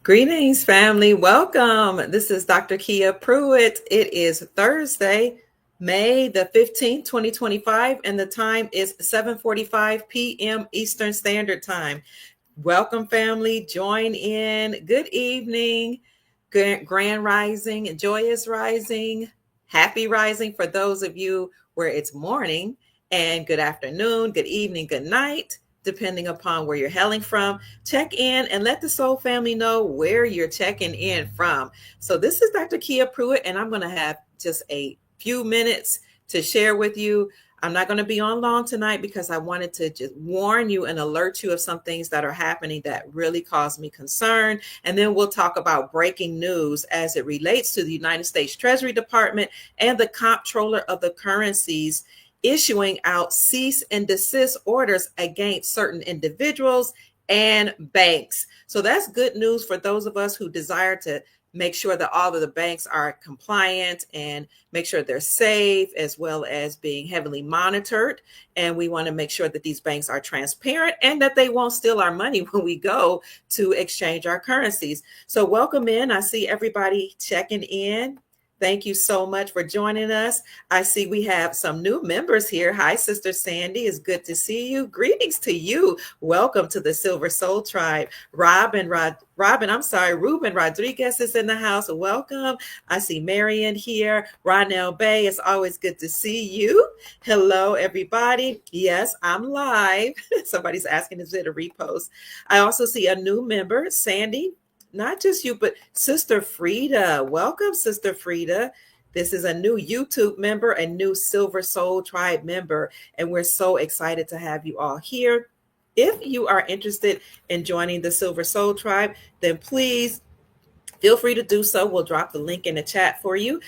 Greetings, family. Welcome. This is Dr. Kia Pruitt. It is Thursday, May the 15th, 2025, and the time is 7:45 p.m. Eastern Standard Time. Welcome, family. Join in. Good evening, grand rising, joyous rising, happy rising for those of you where it's morning, and good afternoon, good evening, good night, depending upon where you're hailing from. Check in and let the Soul family know where you're checking in from. So, this is Dr. Kia Pruitt, and I'm going to have just a few minutes to share with you. I'm not going to be on long tonight because I wanted to just warn you and alert you of some things that are happening that really cause me concern. And then we'll talk about breaking news as it relates to the United States Treasury Department and the comptroller of the currencies issuing out cease and desist orders against certain individuals and banks. So that's good news for those of us who desire to make sure that all of the banks are compliant and make sure they're safe, as well as being heavily monitored. And we want to make sure that these banks are transparent and that they won't steal our money when we go to exchange our currencies. So welcome in. I see everybody checking in. Thank you so much for joining us. I see we have some new members here. Hi, Sister Sandy. It's good to see you. Greetings to you. Welcome to the Silver Soul Tribe. Ruben Rodriguez is in the house. Welcome. I see Marion here. Ronell Bay, it's always good to see you. Hello, everybody. Yes, I'm live. Somebody's asking, is it a repost? I also see a new member, Sandy. Not just you, but Sister Frida. Welcome, Sister Frida. This is a new YouTube member, a new Silver Soul Tribe member, and we're so excited to have you all here. If you are interested in joining the Silver Soul Tribe, then please feel free to do so. We'll drop the link in the chat for you.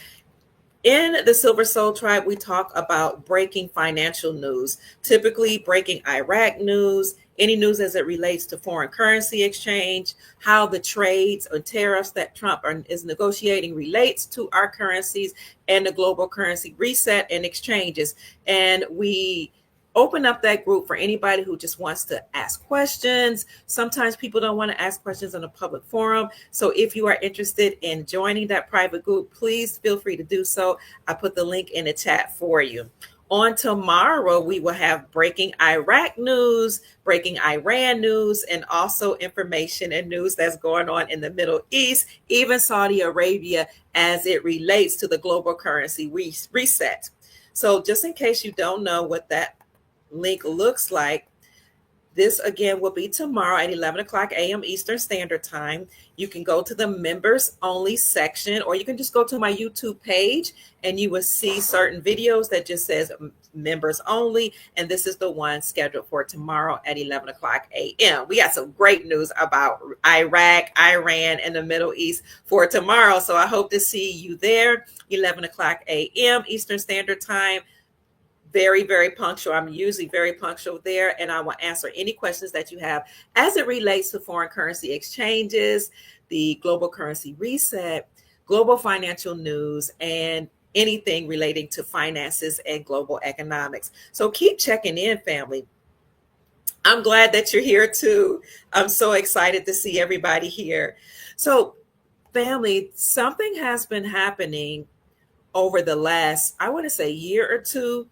In the Silver Soul Tribe, we talk about breaking financial news, typically breaking Iraq news, any news as it relates to foreign currency exchange, how the trades or tariffs that Trump is negotiating relates to our currencies and the global currency reset and exchanges. And we open up that group for anybody who just wants to ask questions. Sometimes people don't want to ask questions in a public forum. So if you are interested in joining that private group, please feel free to do so. I put the link in the chat for you. On tomorrow, we will have breaking Iraq news, breaking Iran news, and also information and news that's going on in the Middle East, even Saudi Arabia, as it relates to the global currency reset. So just in case you don't know what that link looks like, this again will be tomorrow at 11 o'clock a.m. Eastern Standard Time. You can go to the members only section, or you can just go to my YouTube page and you will see certain videos that just says members only. And this is the one scheduled for tomorrow at 11 o'clock a.m. We got some great news about Iraq, Iran, and the Middle East for tomorrow. So I hope to see you there, 11 o'clock a.m. Eastern Standard Time. Very, very punctual. I'm usually very punctual there, and I will answer any questions that you have as it relates to foreign currency exchanges, the global currency reset, global financial news, and anything relating to finances and global economics. So keep checking in, family. I'm glad that you're here too. I'm so excited to see everybody here. So, family, something has been happening over the last, I want to say, year or two.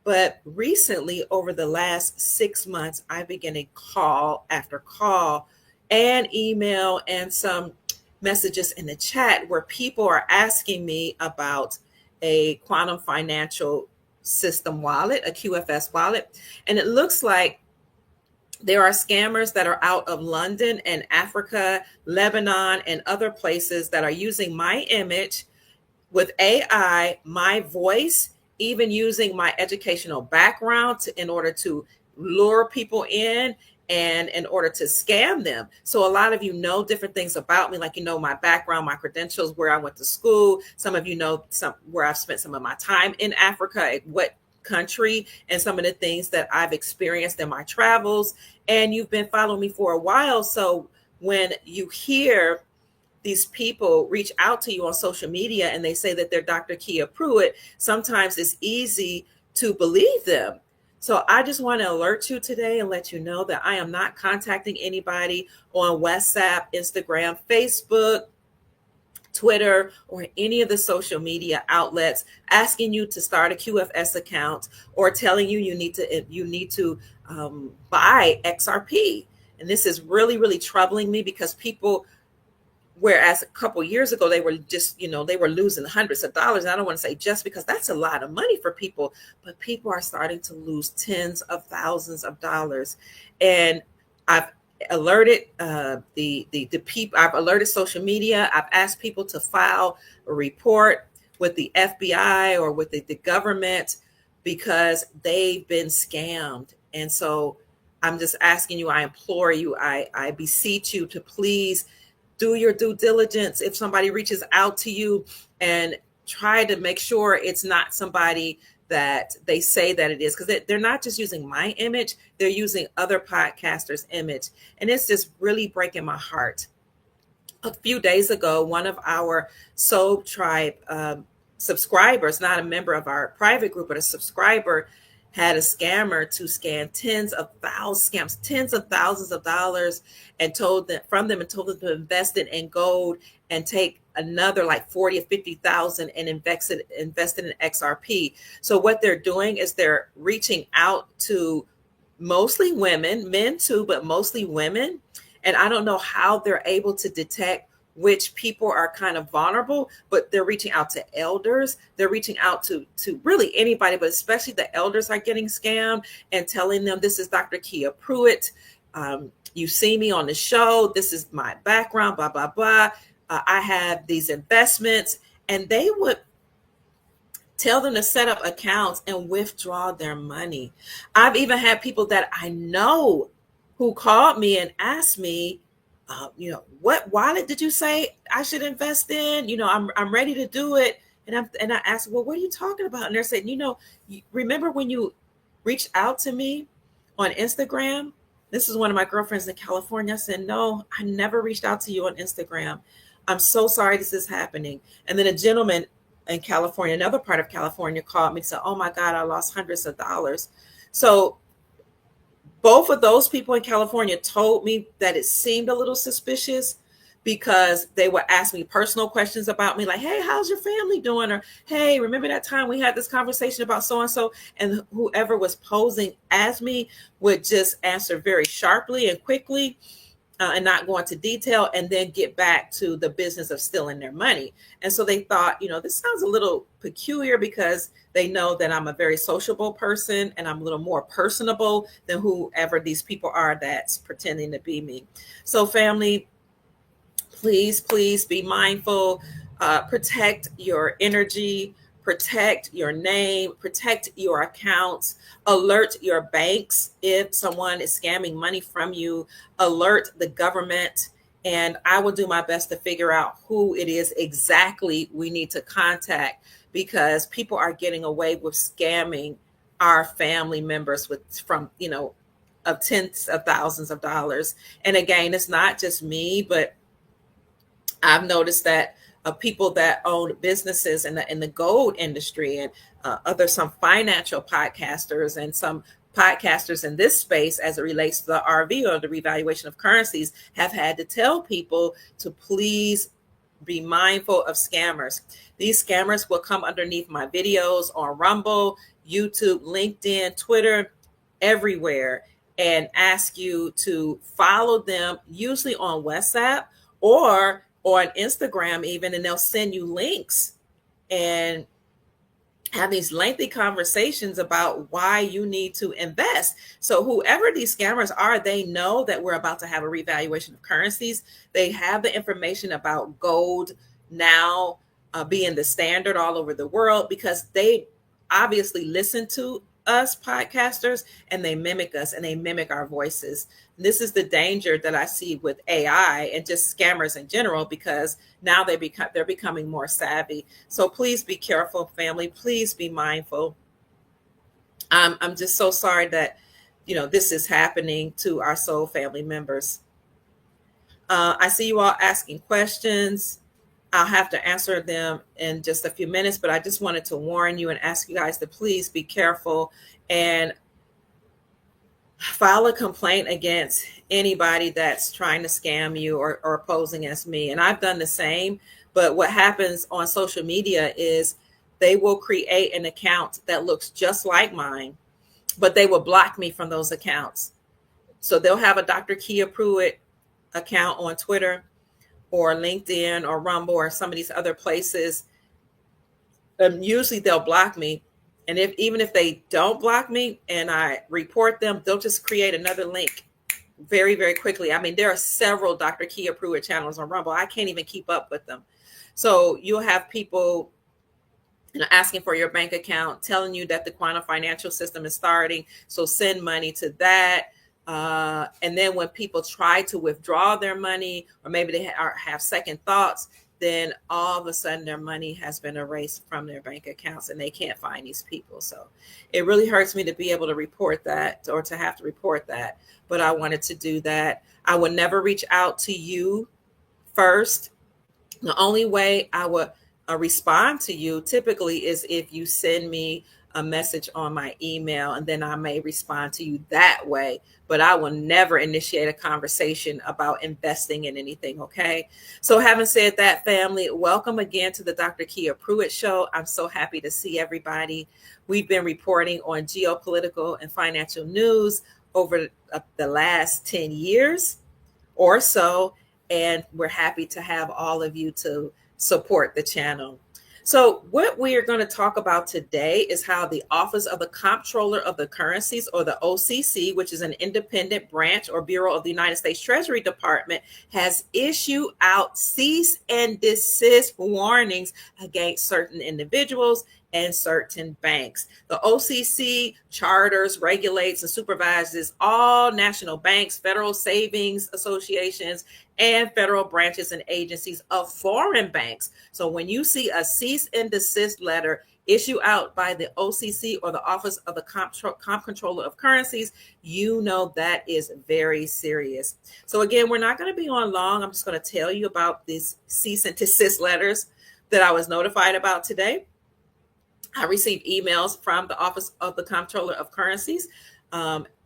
But recently, over the last 6 months, I've been getting call after call and email and some messages in the chat where people are asking me about a quantum financial system wallet, a QFS wallet. And it looks like there are scammers that are out of London and Africa, Lebanon, and other places that are using my image with AI, my voice, even using my educational background in order to lure people in and in order to scam them. So a lot of you know different things about me, like, my background, my credentials, where I went to school. Some of you know where I've spent some of my time in Africa, what country, and some of the things that I've experienced in my travels. And you've been following me for a while. So when you hear these people reach out to you on social media and they say that they're Dr. Kia Pruitt, sometimes it's easy to believe them. So I just want to alert you today and let you know that I am not contacting anybody on WhatsApp, Instagram, Facebook, Twitter, or any of the social media outlets asking you to start a QFS account or telling you you need to buy XRP. And this is really, really troubling me because people, whereas a couple years ago they were just, they were losing hundreds of dollars. And I don't want to say just because that's a lot of money for people, but people are starting to lose tens of thousands of dollars. And I've alerted the people. I've alerted social media. I've asked people to file a report with the FBI or with the government because they've been scammed. And so I'm just asking you, I implore you, I beseech you to please do your due diligence. If somebody reaches out to you, and try to make sure it's not somebody that they say that it is, because they're not just using my image, they're using other podcasters' image. And it's just really breaking my heart. A few days ago, one of our Soul Tribe subscribers, not a member of our private group, but a subscriber, had a scammer to scam tens of thousands of dollars, and told them to invest it in gold and take another like 40 or 50,000 and invest it in XRP. So what they're doing is they're reaching out to mostly women, men too, but mostly women. And I don't know how they're able to detect which people are kind of vulnerable, but they're reaching out to elders. They're reaching out to really anybody, but especially the elders are getting scammed and telling them, this is Dr. Kia Pruitt. You see me on the show. This is my background, blah, blah, blah. I have these investments. And they would tell them to set up accounts and withdraw their money. I've even had people that I know who called me and asked me, what wallet did you say I should invest in? I'm ready to do it. And I asked, well, what are you talking about? And they're saying, remember when you reached out to me on Instagram? This is one of my girlfriends in California. I said, no, I never reached out to you on Instagram. I'm so sorry this is happening. And then a gentleman in California, another part of California, called me and said, oh my God, I lost hundreds of dollars. So both of those people in California told me that it seemed a little suspicious because they would ask me personal questions about me, like, hey, how's your family doing? Or, hey, remember that time we had this conversation about so-and-so? And whoever was posing as me would just answer very sharply and quickly, and not go into detail, and then get back to the business of stealing their money. And so they thought, this sounds a little peculiar because they know that I'm a very sociable person and I'm a little more personable than whoever these people are that's pretending to be me. So family, please be mindful, protect your energy, protect your name, protect your accounts, alert your banks if someone is scamming money from you, alert the government, and I will do my best to figure out who it is exactly we need to contact, because people are getting away with scamming our family members from of tens of thousands of dollars. And again, it's not just me, but I've noticed that people that own businesses in the gold industry, and some financial podcasters and some podcasters in this space as it relates to the RV, or the revaluation of currencies, have had to tell people to please be mindful of scammers. These scammers will come underneath my videos on Rumble, YouTube, LinkedIn, Twitter, everywhere, and ask you to follow them, usually on WhatsApp or on Instagram even, and they'll send you links and have these lengthy conversations about why you need to invest. So whoever these scammers are, they know that we're about to have a revaluation of currencies. They have the information about gold now being the standard all over the world, because they obviously listen to us podcasters and they mimic us and they mimic our voices. This is the danger that I see with AI and just scammers in general, because now they're becoming more savvy. So please be careful, family. Please be mindful. I'm just so sorry that this is happening to our soul family members. I see you all asking questions. I'll have to answer them in just a few minutes, but I just wanted to warn you and ask you guys to please be careful. And file a complaint against anybody that's trying to scam you or pose against me. And I've done the same. But what happens on social media is they will create an account that looks just like mine, but they will block me from those accounts. So they'll have a Dr. Kia Pruitt account on Twitter or LinkedIn or Rumble or some of these other places. Usually they'll block me. And even if they don't block me and I report them, they'll just create another link very, very quickly. I mean, there are several Dr. Kia Pruitt channels on Rumble. I can't even keep up with them. So you'll have people asking for your bank account, telling you that the quantum financial system is starting. So send money to that. And then when people try to withdraw their money, or maybe they have second thoughts, then all of a sudden their money has been erased from their bank accounts and they can't find these people. So it really hurts me to be able to report that or to have to report that. But I wanted to do that. I would never reach out to you first. The only way I would respond to you typically is if you send me a message on my email, and then I may respond to you that way. But I will never initiate a conversation about investing in anything. Okay. So having said that, family, welcome again to the Dr. Kia Pruitt Show. I'm so happy to see everybody. We've been reporting on geopolitical and financial news over the last 10 years or so. And we're happy to have all of you to support the channel. So what we are going to talk about today is how the Office of the Comptroller of the Currencies, or the OCC, which is an independent branch or bureau of the United States Treasury Department, has issued out cease and desist warnings against certain individuals and certain banks. The OCC charters, regulates, and supervises all national banks, federal savings associations, and federal branches and agencies of foreign banks. So when you see a cease and desist letter issued out by the OCC or the Office of the Comptroller of Currencies, you know that is very serious. So again, we're not going to be on long. I'm just going to tell you about these cease and desist letters that I was notified about today. I received emails from the Office of the Comptroller of Currencies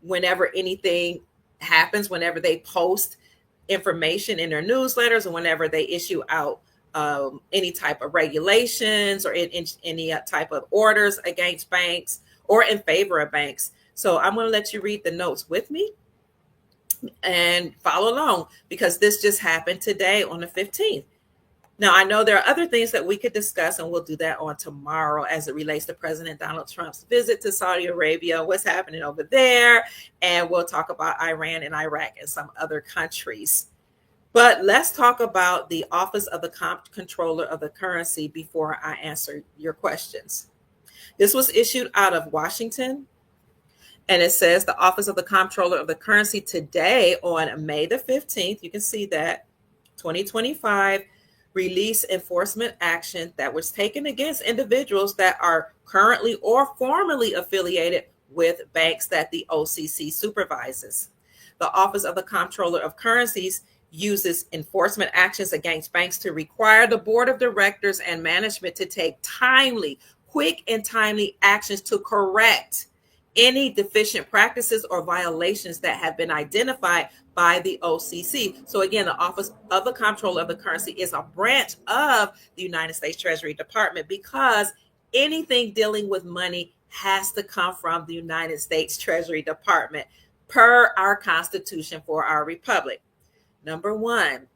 whenever anything happens, whenever they post information in their newsletters, and whenever they issue out any type of regulations or any type of orders against banks or in favor of banks. So I'm going to let you read the notes with me and follow along, because this just happened today on the 15th. Now, I know there are other things that we could discuss, and we'll do that on tomorrow as it relates to President Donald Trump's visit to Saudi Arabia, what's happening over there, and we'll talk about Iran and Iraq and some other countries. But let's talk about the Office of the Comptroller of the Currency before I answer your questions. This was issued out of Washington, and it says the Office of the Comptroller of the Currency today on May the 15th, you can see that, 2025, release enforcement action that was taken against individuals that are currently or formerly affiliated with banks that the OCC supervises. The Office of the Comptroller of Currencies uses enforcement actions against banks to require the board of directors and management to take timely, quick and timely actions to correct any deficient practices or violations that have been identified by the OCC. So again, the Office of the Comptroller of the Currency is a branch of the United States Treasury Department, because anything dealing with money has to come from the United States Treasury Department per our Constitution for our republic. Number one,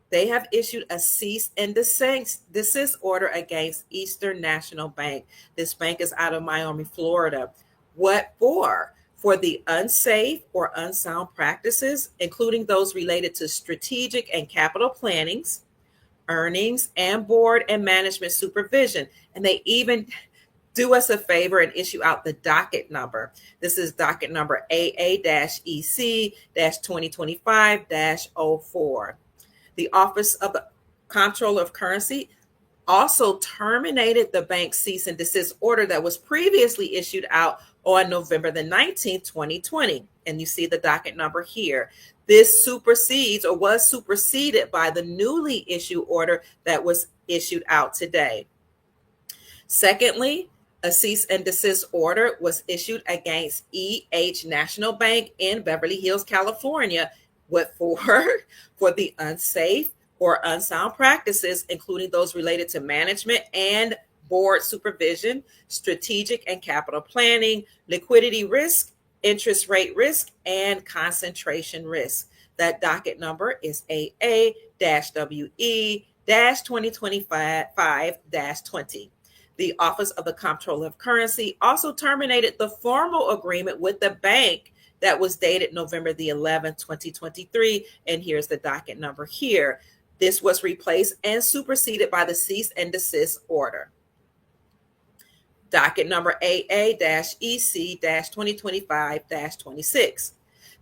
they have issued a cease and desist order against Eastern National Bank. This bank is out of Miami, Florida. What for? For the unsafe or unsound practices, including those related to strategic and capital plannings, earnings, and board and management supervision. And they even do us a favor and issue out the docket number. This is docket number AA-EC-2025-04. The Office of the Comptroller of Currency also terminated the bank's cease and desist order that was previously issued out on November the 19th, 2020. And you see the docket number here. This supersedes or was superseded by the newly issued order that was issued out today. Secondly, A cease and desist order was issued against EH National Bank in Beverly Hills, California, what for? For the unsafe or unsound practices, including those related to management and board supervision, strategic and capital planning, liquidity risk, interest rate risk, and concentration risk. That docket number is AA-WE 2025-20. The Office of the Comptroller of Currency also terminated the formal agreement with the bank that was dated November the 11th, 2023. And here's the docket number here. This was replaced and superseded by the cease and desist order. Docket number AA-EC 2025-26.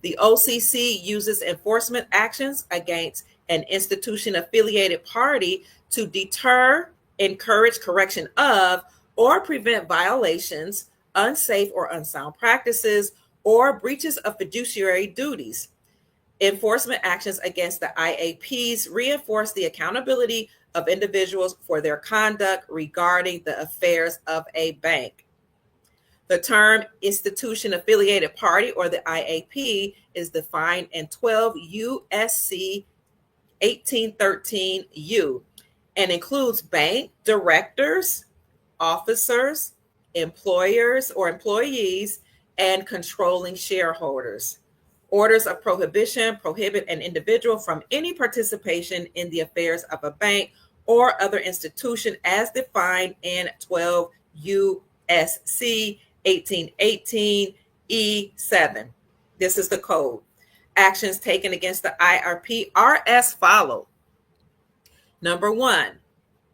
The OCC uses enforcement actions against an institution affiliated party to deter, encourage correction of, or prevent violations, unsafe or unsound practices, or breaches of fiduciary duties. Enforcement actions against the IAPs reinforce the accountability of individuals for their conduct regarding the affairs of a bank. The term institution affiliated party, or the IAP, is defined in 12 U.S.C. 1813U and includes bank directors, officers, employers or employees, and controlling shareholders. Orders of prohibition prohibit an individual from any participation in the affairs of a bank or other institution as defined in 12 U.S.C. 1818 E7. This is the code. Actions taken against the IRP are as follows. Number one,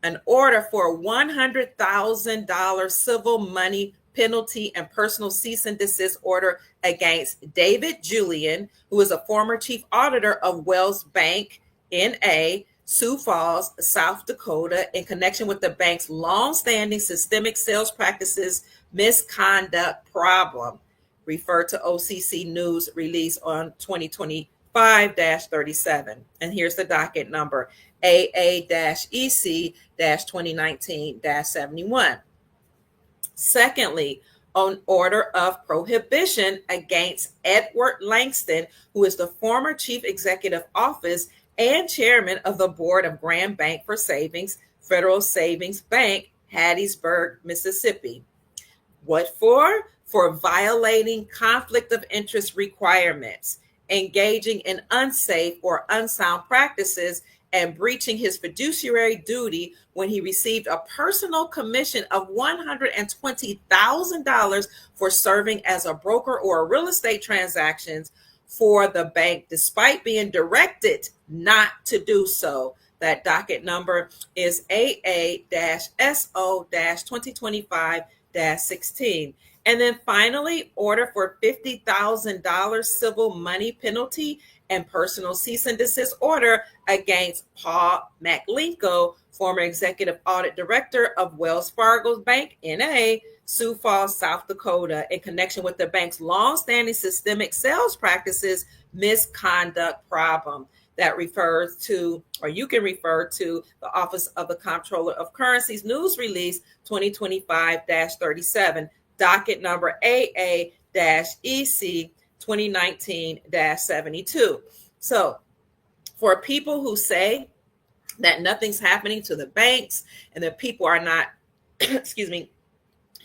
an order for a $100,000 civil money penalty and personal cease and desist order against David Julian, who is a former chief auditor of Wells Bank, N.A., Sioux Falls, South Dakota, in connection with the bank's longstanding systemic sales practices misconduct problem. Refer to OCC News release on 2025-37. And here's the docket number, AA-EC 2019-71. Secondly, an order of prohibition against Edward Langston, who is the former chief executive officer and chairman of the board of Grand Bank for Savings, Federal Savings Bank, Hattiesburg, Mississippi. What for? For violating conflict of interest requirements, engaging in unsafe or unsound practices, and breaching his fiduciary duty when he received a personal commission of $120,000 for serving as a broker or real estate transactions for the bank, despite being directed not to do so. That docket number is AA-SO 2025-16. And then finally, order for $50,000 civil money penalty and personal cease and desist order against Paul McLinko, former executive audit director of Wells Fargo Bank, N.A., Sioux Falls, South Dakota, in connection with the bank's longstanding systemic sales practices misconduct problem. That refers to, or you can refer to, the Office of the Comptroller of Currency's news release 2025-37, docket number AA-EC 2019-72. So for people who say that nothing's happening to the banks and that people are not, excuse me,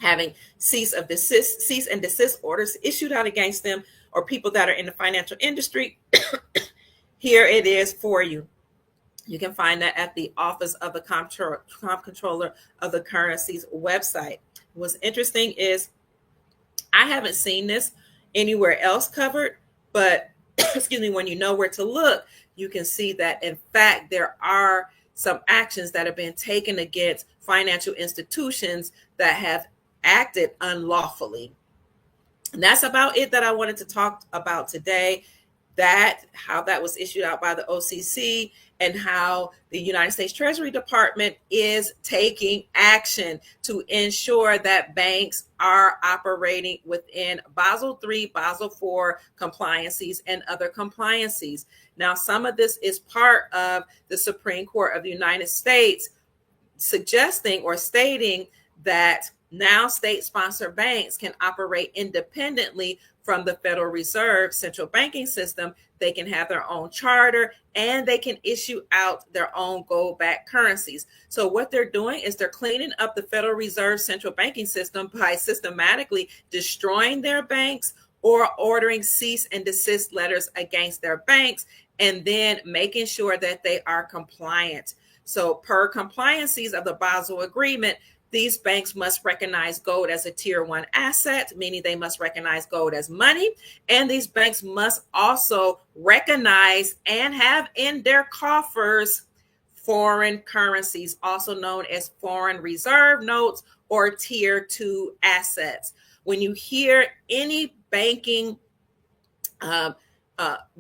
having cease and desist orders issued out against them, or people that are in the financial industry, here it is for you. You can find that at the Office of the Comptroller of the Currency's website. What's interesting is I haven't seen this anywhere else covered, but excuse me, when you know where to look, you can see that in fact there are some actions that have been taken against financial institutions that have acted unlawfully. And that's about it that I wanted to talk about today. How that was issued out by the OCC and how the United States Treasury Department is taking action to ensure that banks are operating within Basel III, Basel IV compliances and other compliances. Now, some of this is part of the Supreme Court of the United States suggesting or stating that Now, state-sponsored banks can operate independently from the Federal Reserve central banking system. They can have their own charter and they can issue out their own gold-backed currencies. So what they're doing is they're cleaning up the Federal Reserve central banking system by systematically destroying their banks or ordering cease and desist letters against their banks, and then making sure that they are compliant. So per compliances of the Basel Agreement, these banks must recognize gold as a tier 1 asset, meaning they must recognize gold as money. And these banks must also recognize and have in their coffers foreign currencies, also known as foreign reserve notes or tier 2 assets. When you hear any banking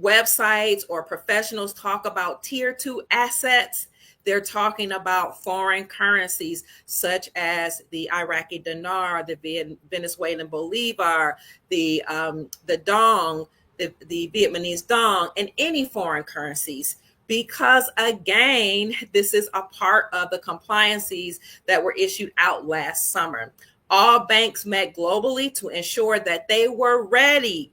websites or professionals talk about tier 2 assets, they're talking about foreign currencies such as the Iraqi dinar, the Venezuelan bolivar, the dong, the Vietnamese dong, and any foreign currencies. Because again, this is a part of the compliances that were issued out last summer. All banks met globally to ensure that they were ready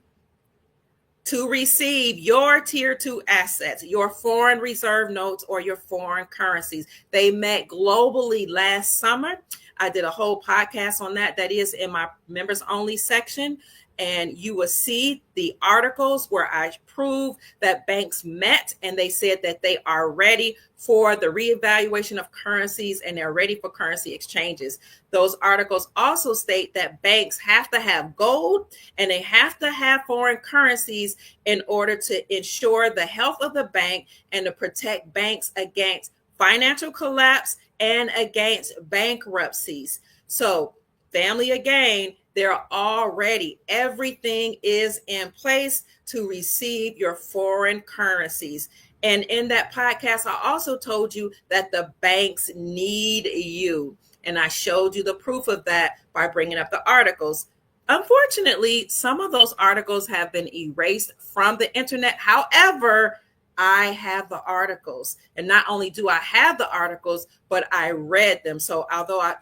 to receive your tier 2 assets, your foreign reserve notes, or your foreign currencies. They met globally last summer. I did a whole podcast on that. That is in my members only section. And you will see the articles where I prove that banks met and they said that they are ready for the reevaluation of currencies and they're ready for currency exchanges. Those articles also state that banks have to have gold and they have to have foreign currencies in order to ensure the health of the bank and to protect banks against financial collapse and against bankruptcies. So, family, again, they're all ready. Everything is in place to receive your foreign currencies. And in that podcast, I also told you that the banks need you. And I showed you the proof of that by bringing up the articles. Unfortunately, some of those articles have been erased from the internet. However, I have the articles, and not only do I have the articles, but I read them. So although I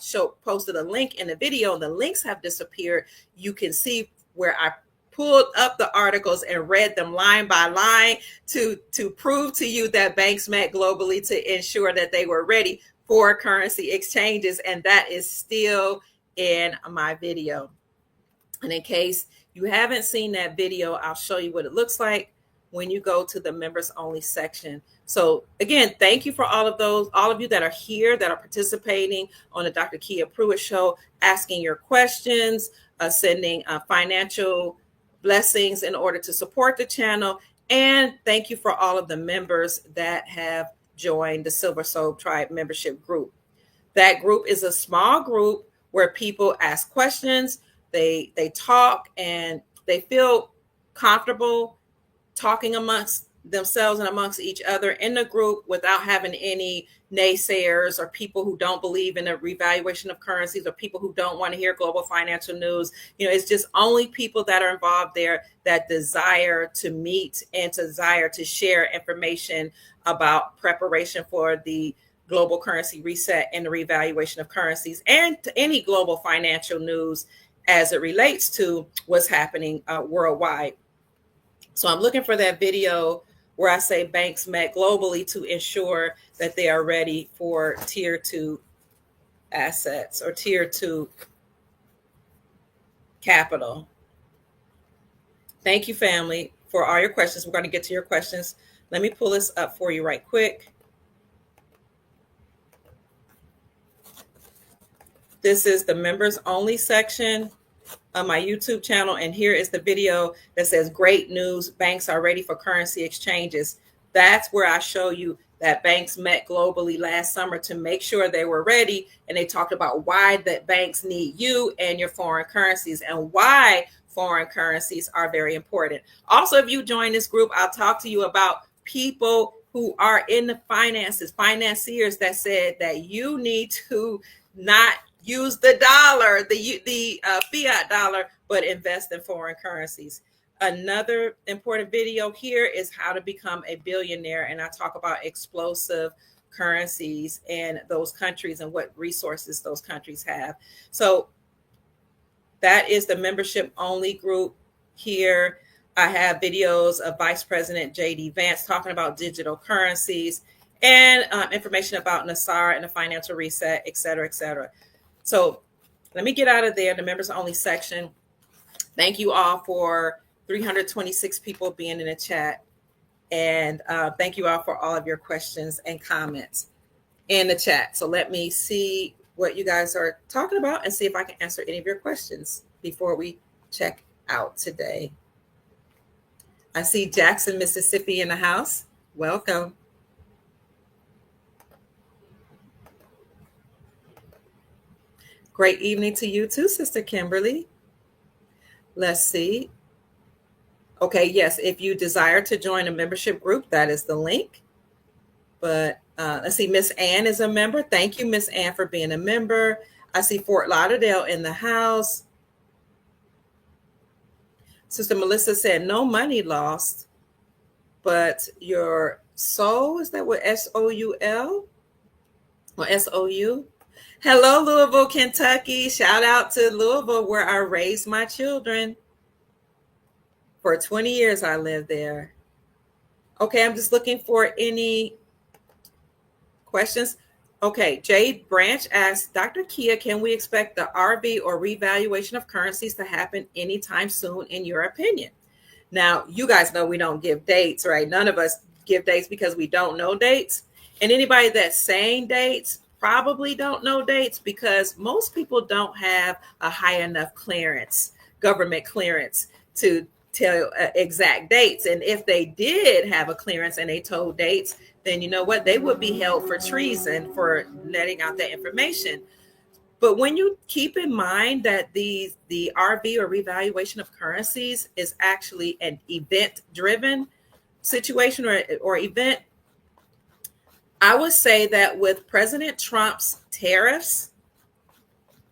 posted a link in the video and the links have disappeared, you can see where I pulled up the articles and read them line by line to prove to you that banks met globally to ensure that they were ready for currency exchanges. And that is still in my video. And in case you haven't seen that video, I'll show you what it looks like when you go to the members only section. So again, thank you for all of you that are here, that are participating on the Dr. Kia Pruitt show, asking your questions, sending financial blessings in order to support the channel. And thank you for all of the members that have joined the Silver Soul Tribe membership group. That group is a small group where people ask questions, they talk, and they feel comfortable talking amongst themselves and amongst each other in the group without having any naysayers or people who don't believe in a revaluation of currencies or people who don't want to hear global financial news. It's just only people that are involved there that desire to meet and desire to share information about preparation for the global currency reset and the revaluation of currencies and to any global financial news as it relates to what's happening worldwide. So I'm looking for that video where I say banks met globally to ensure that they are ready for tier 2 assets or tier 2 capital. Thank you, family, for all your questions. We're going to get to your questions. Let me pull this up for you right quick. This is the members only section on my YouTube channel, and here is the video that says great news, banks are ready for currency exchanges. That's where I show you that banks met globally last summer to make sure they were ready, and they talked about why that banks need you and your foreign currencies and why foreign currencies are very important. Also, if you join this group, I'll talk to you about people who are in the finances, financiers that said that you need to not use the dollar, the fiat dollar, but invest in foreign currencies. Another important video here is how to become a billionaire. And I talk about explosive currencies and those countries and what resources those countries have. So that is the membership only group here. I have videos of Vice President J.D. Vance talking about digital currencies and information about Nassar and the financial reset, et cetera, et cetera. So let me get out of there, the members only section. Thank you all for 326 people being in the chat. And thank you all for all of your questions and comments in the chat. So let me see what you guys are talking about and see if I can answer any of your questions before we check out today. I see Jackson, Mississippi in the house. Welcome. Great evening to you too, Sister Kimberly. Let's see. Okay, yes, if you desire to join a membership group, that is the link. But let's see, Miss Ann is a member. Thank you, Miss Ann, for being a member. I see Fort Lauderdale in the house. Sister Melissa said, no money lost, but your soul, is that what S-O-U-L or S-O-U? Hello, Louisville, Kentucky. Shout out to Louisville, where I raised my children. For 20 years, I lived there. Okay, I'm just looking for any questions. Okay, Jade Branch asks, Dr. Kia, can we expect the RV or revaluation of currencies to happen anytime soon, in your opinion? Now, you guys know we don't give dates, right? None of us give dates because we don't know dates. And anybody that's saying dates probably don't know dates because most people don't have a high enough clearance, government clearance, to tell exact dates. And if they did have a clearance and they told dates, then you know what? They would be held for treason for letting out that information. But when you keep in mind that the RV or revaluation of currencies is actually an event-driven situation or event, I would say that with President Trump's tariffs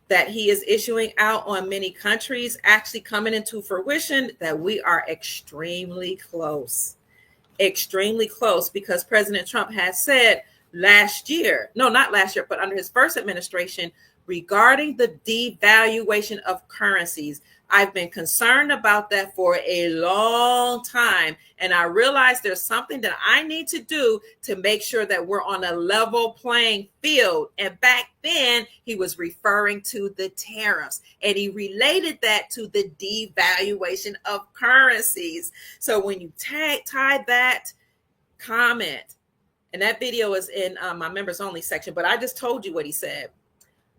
that he is issuing out on many countries actually coming into fruition, that we are extremely close, because President Trump has said last year, no, not last year, but under his first administration, regarding the devaluation of currencies. I've been concerned about that for a long time. And I realized there's something that I need to do to make sure that we're on a level playing field. And back then, he was referring to the tariffs, and he related that to the devaluation of currencies. So when you tie that comment, and that video is in my members only section, but I just told you what he said.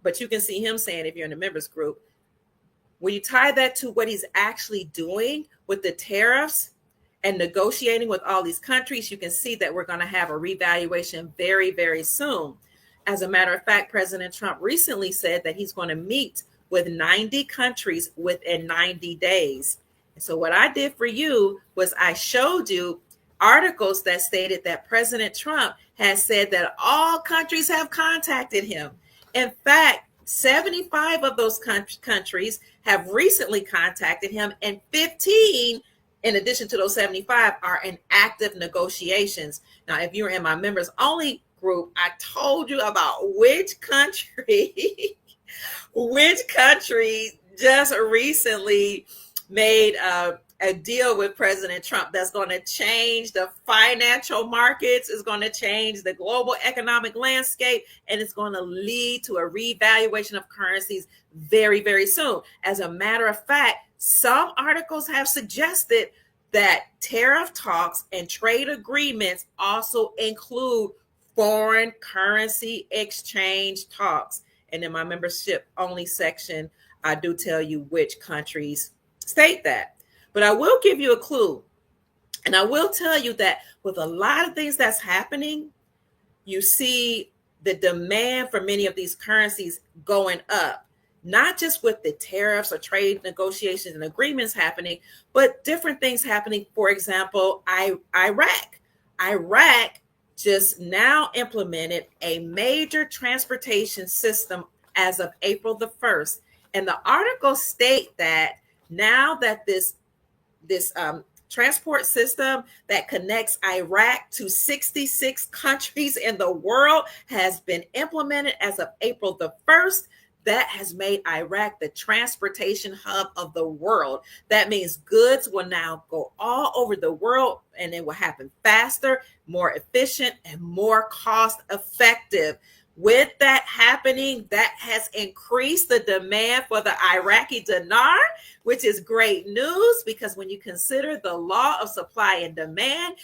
But you can see him saying, if you're in the members group, when you tie that to what he's actually doing with the tariffs and negotiating with all these countries, you can see that we're going to have a revaluation very, very soon. As a matter of fact, President Trump recently said that he's going to meet with 90 countries within 90 days. And so what I did for you was I showed you articles that stated that President Trump has said that all countries have contacted him. In fact, 75 of those countries have recently contacted him, and 15, in addition to those 75, are in active negotiations. Now, if you're in my members only group, I told you about which country just recently made a deal with President Trump that's going to change the financial markets, is going to change the global economic landscape, and it's going to lead to a revaluation of currencies very, very soon. As a matter of fact, some articles have suggested that tariff talks and trade agreements also include foreign currency exchange talks. And in my membership only section, I do tell you which countries state that. But I will give you a clue. And I will tell you that with a lot of things that's happening, you see the demand for many of these currencies going up, not just with the tariffs or trade negotiations and agreements happening, but different things happening. For example, Iraq just now implemented a major transportation system as of April the 1st. And the articles state that now that this transport system that connects Iraq to 66 countries in the world has been implemented as of April the 1st, that has made Iraq the transportation hub of the world. That means goods will now go all over the world, and it will happen faster, more efficient, and more cost effective. With that happening, that has increased the demand for the Iraqi dinar, which is great news, because when you consider the law of supply and demand,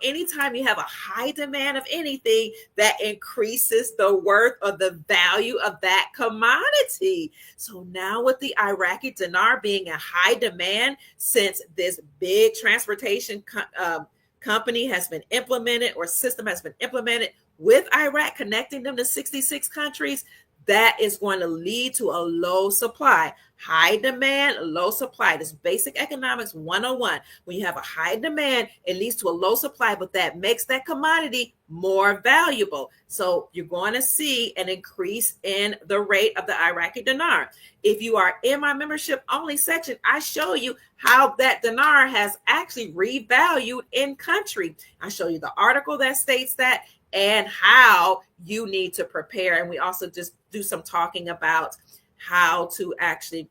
anytime you have a high demand of anything, that increases the worth or the value of that commodity. So now with the Iraqi dinar being in high demand, since this big transportation company has been implemented, or system has been implemented with Iraq, connecting them to 66 countries, that is going to lead to a low supply. High demand, low supply. This basic economics 101. When you have a high demand, it leads to a low supply, but that makes that commodity more valuable. So you're going to see an increase in the rate of the Iraqi dinar. If you are in my membership only section, I show you how that dinar has actually revalued in country. I show you the article that states that, and how you need to prepare. And we also just do some talking about how to actually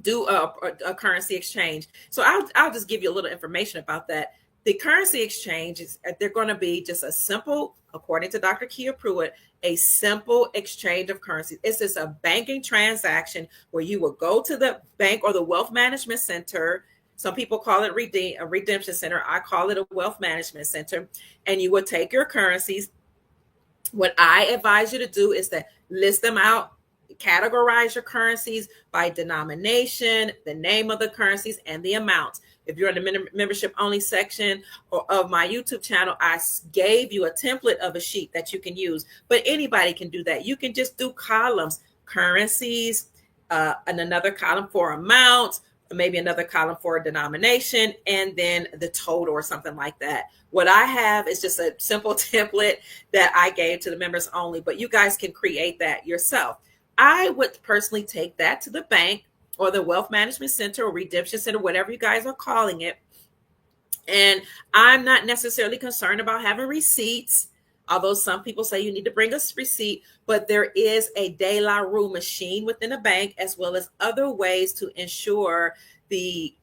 do a currency exchange. So I'll just give you a little information about that. The currency exchange they're going to be just a simple, according to Dr. Kia Pruitt, a simple exchange of currencies. It's just a banking transaction where you will go to the bank or the wealth management center. Some people call it a redemption center. I call it a wealth management center. And you will take your currencies. What I advise you to do is to list them out, categorize your currencies by denomination, the name of the currencies, and the amounts. If you're in the membership only section of my YouTube channel, I gave you a template of a sheet that you can use, but anybody can do that. You can just do columns, currencies, and another column for amount, maybe another column for a denomination, and then the total or something like that. What I have is just a simple template that I gave to the members only, but you guys can create that yourself. I would personally take that to the bank or the wealth management center or redemption center, whatever you guys are calling it. And I'm not necessarily concerned about having receipts, although some people say you need to bring a receipt, but there is a de la rue machine within a bank, as well as other ways to ensure the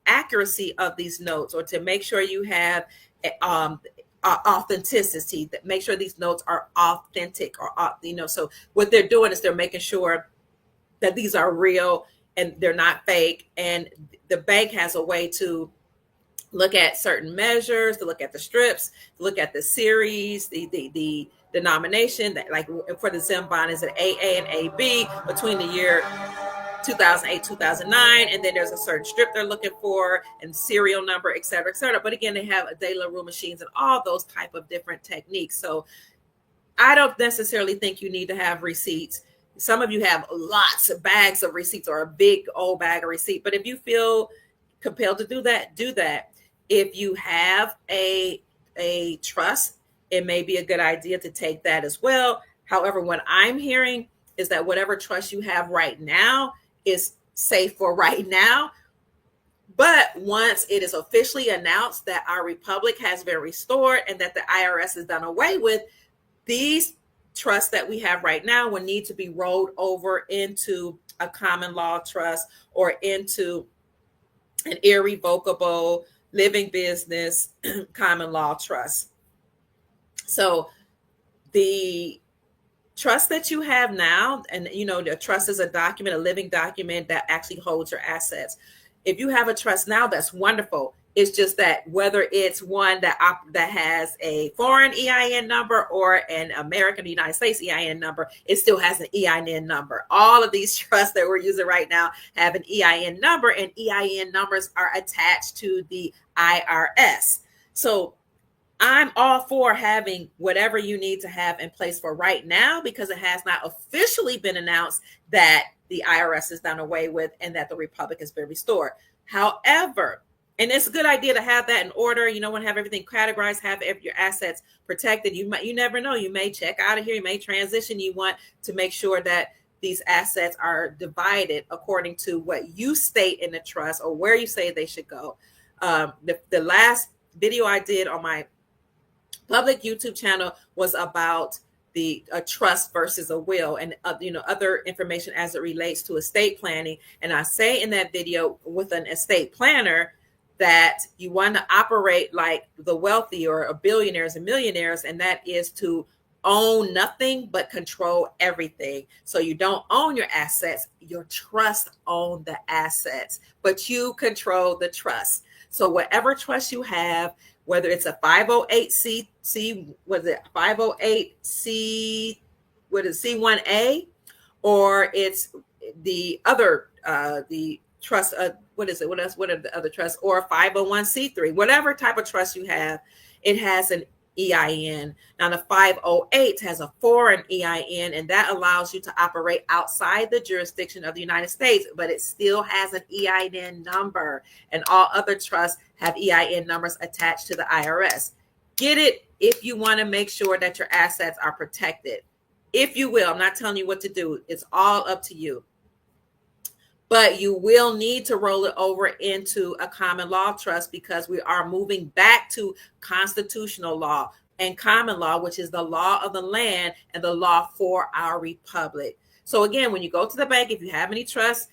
accuracy of these notes, or to make sure you have authenticity, that make sure these notes are authentic, or so what they're doing is they're making sure that these are real and they're not fake. And the bank has a way to look at certain measures, to look at the strips, to look at the series, the denomination, that, like for the Zim bond, is an AA and AB between the year 2008, 2009, and then there's a certain strip they're looking for, and serial number, et cetera, et cetera. But again, they have a de la rue machines and all those type of different techniques. So I don't necessarily think you need to have receipts. Some of you have lots of bags of receipts, or a big old bag of receipt. But if you feel compelled to do that, do that. If you have a trust, it may be a good idea to take that as well. However, what I'm hearing is that whatever trust you have right now is safe for right now. But once it is officially announced that our republic has been restored and that the IRS is done away with, these trusts that we have right now will need to be rolled over into a common law trust, or into an irrevocable living business common law trust. So the trust that you have now, and the trust is a document, a living document that actually holds your assets. If you have a trust now, that's wonderful. It's just that whether it's one that has a foreign EIN number or an American, United States EIN number, it still has an EIN number. All of these trusts that we're using right now have an EIN number, and EIN numbers are attached to the IRS. So I'm all for having whatever you need to have in place for right now, because it has not officially been announced that the IRS is done away with and that the republic has been restored. However, and it's a good idea to have that in order. You don't want to have everything categorized, have your assets protected. You never know. You may check out of here. You may transition. You want to make sure that these assets are divided according to what you state in the trust, or where you say they should go. The last video I did on my public YouTube channel was about a trust versus a will, and other information as it relates to estate planning. And I say in that video, with an estate planner, that you want to operate like the wealthy or billionaires and millionaires, and that is to own nothing but control everything. So you don't own your assets, your trust own the assets, but you control the trust. So whatever trust you have, whether it's a 508c, what is it, 508c, what is C1A, or it's the other the trust, what is it, what else, what are the other trusts, or 501c3, whatever type of trust you have, it has an EIN. Now the 508 has a foreign EIN, and that allows you to operate outside the jurisdiction of the United States, but it still has an EIN number, and all other trusts have EIN numbers attached to the IRS. Get it if you want to make sure that your assets are protected. If you will, I'm not telling you what to do. It's all up to you. But you will need to roll it over into a common law trust, because we are moving back to constitutional law and common law, which is the law of the land and the law for our republic. So again, when you go to the bank, if you have any trusts,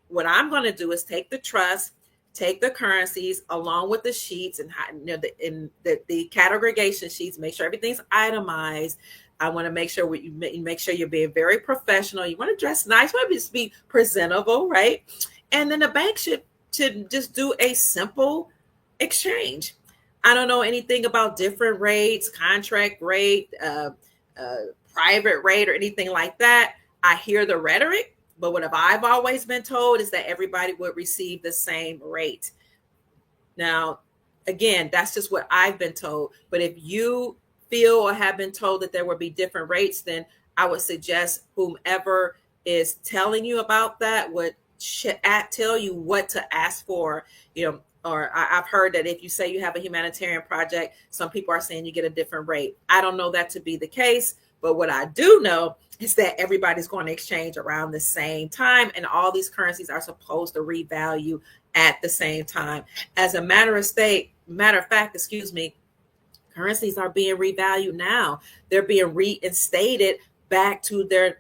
what I'm going to do is take the trust, take the currencies along with the sheets and the categorization sheets, make sure everything's itemized. I want to make sure you make sure you're being very professional. You want to dress nice, you want to be presentable, right? And then the bank should just do a simple exchange. I don't know anything about different rates, contract rate, private rate, or anything like that. I hear the rhetoric, but what I've always been told is that everybody would receive the same rate. Now, again, that's just what I've been told. But if you feel or have been told that there will be different rates, then I would suggest whomever is telling you about that would tell you what to ask for. Or I've heard that if you say you have a humanitarian project, some people are saying you get a different rate. I don't know that to be the case, but what I do know is that everybody's going to exchange around the same time, and all these currencies are supposed to revalue at the same time. As a matter of fact, currencies are being revalued now. They're being reinstated back to their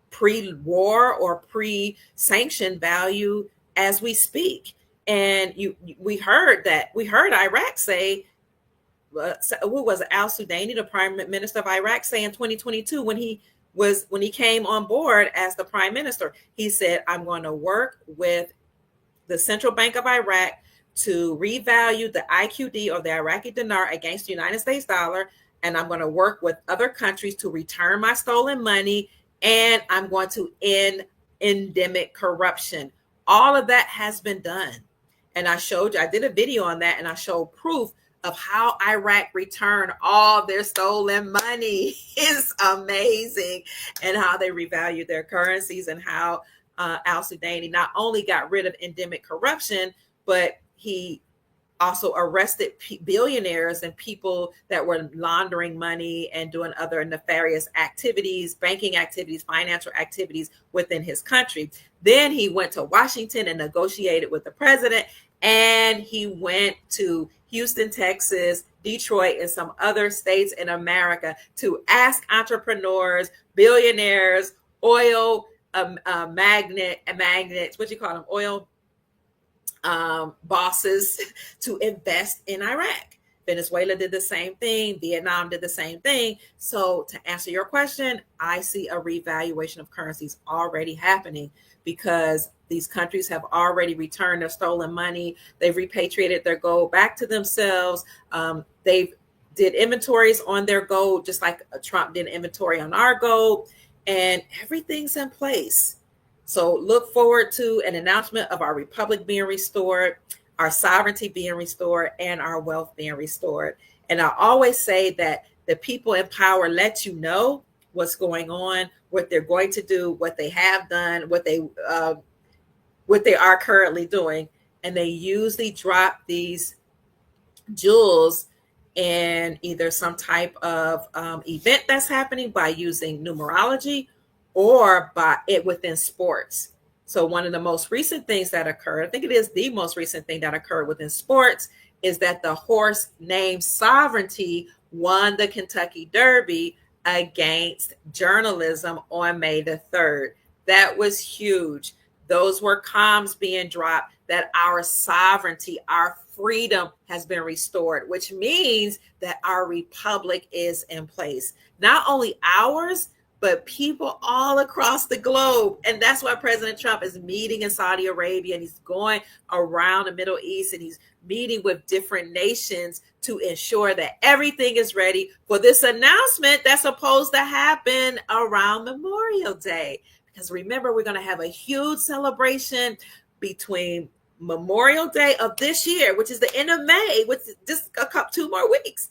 pre-war or pre-sanction value as we speak. And we heard Iraq say, what was it, al-Sudani, the prime minister of Iraq, say in 2022 when he came on board as the prime minister, he said, I'm going to work with the Central Bank of Iraq to revalue the IQD, or the Iraqi dinar, against the United States dollar. And I'm going to work with other countries to return my stolen money. And I'm going to end endemic corruption. All of that has been done. And I did a video on that, and I showed proof of how Iraq returned all their stolen money. It's amazing. And how they revalued their currencies, and how al-Sudani not only got rid of endemic corruption, but he also arrested billionaires and people that were laundering money and doing other nefarious activities, banking activities, financial activities within his country. Then he went to Washington and negotiated with the president, and he went to Houston, Texas, Detroit, and some other states in America to ask entrepreneurs, billionaires, oil magnets, what you call them, oil bosses, to invest in Iraq. Venezuela did the same thing. Vietnam did the same thing. So to answer your question, I see a revaluation of currencies already happening, because these countries have already returned their stolen money. They've repatriated their gold back to themselves. They've did inventories on their gold, just like Trump did inventory on our gold, and everything's in place. So look forward to an announcement of our republic being restored, our sovereignty being restored, and our wealth being restored. And I always say that the people in power let you know what's going on, what they're going to do, what they have done, what they are currently doing. And they usually drop these jewels in either some type of event that's happening by using numerology, or by it within sports. So one of the most recent things that occurred, I think it is the most recent thing that occurred within sports, is that the horse named Sovereignty won the Kentucky Derby against journalism on May the 3rd. That was huge. Those were comms being dropped that our sovereignty, our freedom has been restored, which means that our republic is in place. Not only ours, but people all across the globe. And that's why President Trump is meeting in Saudi Arabia, and he's going around the Middle East, and he's meeting with different nations to ensure that everything is ready for this announcement that's supposed to happen around Memorial Day. Because remember, we're going to have a huge celebration between Memorial Day of this year, which is the end of May, which is just a couple, 2 more weeks.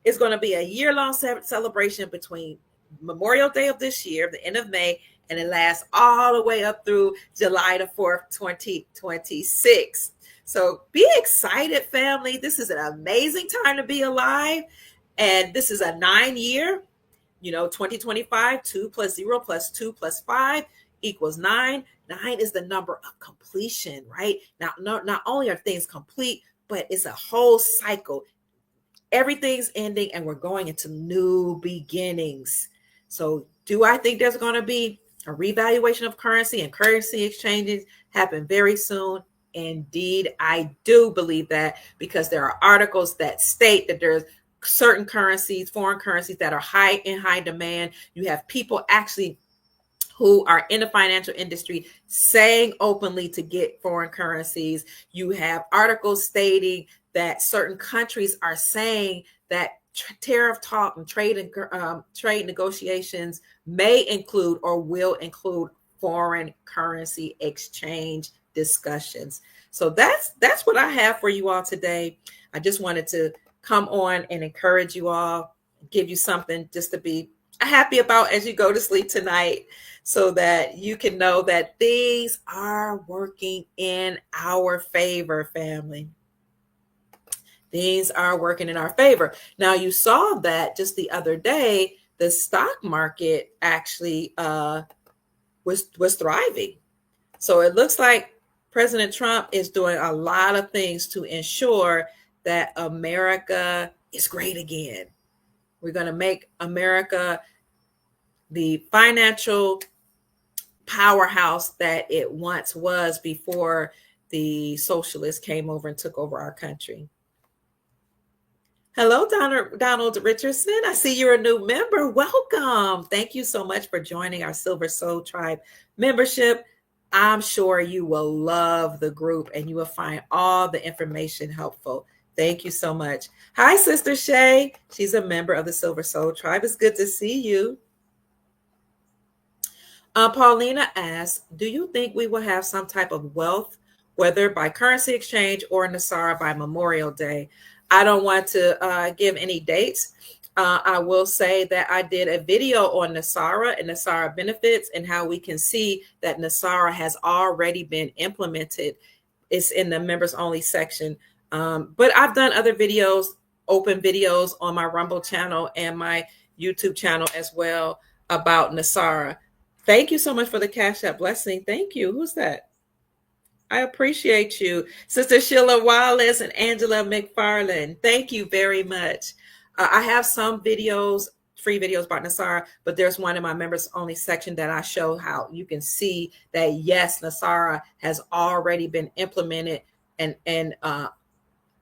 It's going to be a year-long celebration between Memorial Day of this year, the end of May, and it lasts all the way up through July the 4th, 2026. So be excited, family. This is an amazing time to be alive. And this is a 9-year, 2025, 2 plus 0 plus 2 plus 5 equals 9. 9 is the number of completion, right? Now, not only are things complete, but it's a whole cycle. Everything's ending and we're going into new beginnings. So do I think there's going to be a revaluation of currency and currency exchanges happen very soon? Indeed, I do believe that, because there are articles that state that there's certain currencies, foreign currencies, that are in high demand. You have people actually who are in the financial industry saying openly to get foreign currencies. You have articles stating that certain countries are saying that tariff talk and trade negotiations may include or will include foreign currency exchange discussions. So that's what I have for you all today. I just wanted to come on and encourage you all, give you something just to be happy about as you go to sleep tonight, so that you can know that things are working in our favor, family. Things are working in our favor. Now, you saw that just the other day, the stock market actually was thriving. So it looks like President Trump is doing a lot of things to ensure that America is great again. We're going to make America the financial powerhouse that it once was before the socialists came over and took over our country. Hello, Donald Richardson. I see you're a new member. Welcome. Thank you so much for joining our Silver Soul Tribe membership. I'm sure you will love the group and you will find all the information helpful. Thank you so much. Hi, Sister Shay. She's a member of the Silver Soul Tribe. It's good to see you. Paulina asks, do you think we will have some type of wealth, whether by currency exchange or NESARA by Memorial Day? I don't want to give any dates. I will say that I did a video on NESARA and NESARA benefits and how we can see that NESARA has already been implemented. It's in the members only section. But I've done other videos, open videos on my Rumble channel and my YouTube channel as well about NESARA. Thank you so much for the Cash App blessing. Thank you. Who's that? I appreciate you. Sister Sheila Wallace and Angela McFarland. Thank you very much. I have some videos, free videos about NESARA, but there's one in my members only section that I show how you can see that, yes, NESARA has already been implemented, and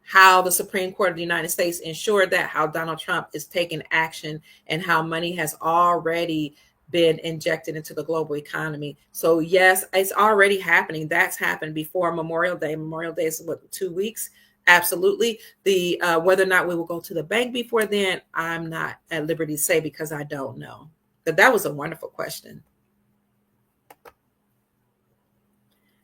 how the Supreme Court of the United States ensured that, how Donald Trump is taking action, and how money has already been injected into the global economy. So yes, it's already happening. That's happened before Memorial Day. Memorial Day is what, 2 weeks? Absolutely. The whether or not we will go to the bank before then, I'm not at liberty to say, because I don't know. But that was a wonderful question.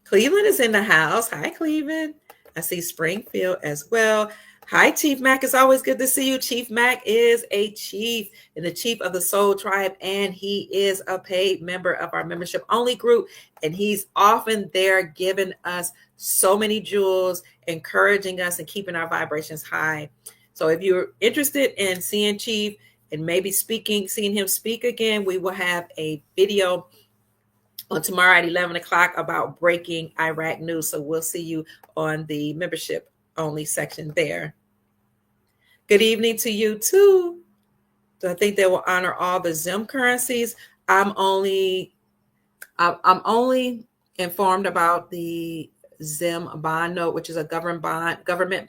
Cleveland is in the house. Hi, Cleveland. I see Springfield as well. Hi, Chief Mac. It's always good to see you. Chief Mac is a chief and the chief of the Soul Tribe, and he is a paid member of our membership only group. And he's often there giving us so many jewels, encouraging us and keeping our vibrations high. So if you're interested in seeing Chief and maybe seeing him speak again, we will have a video on tomorrow at 11 o'clock about breaking Iraq news. So we'll see you on the membership only section there. Good evening to you too. So I think they will honor all the Zim currencies. I'm only I'm only informed about the Zim bond note, which is a government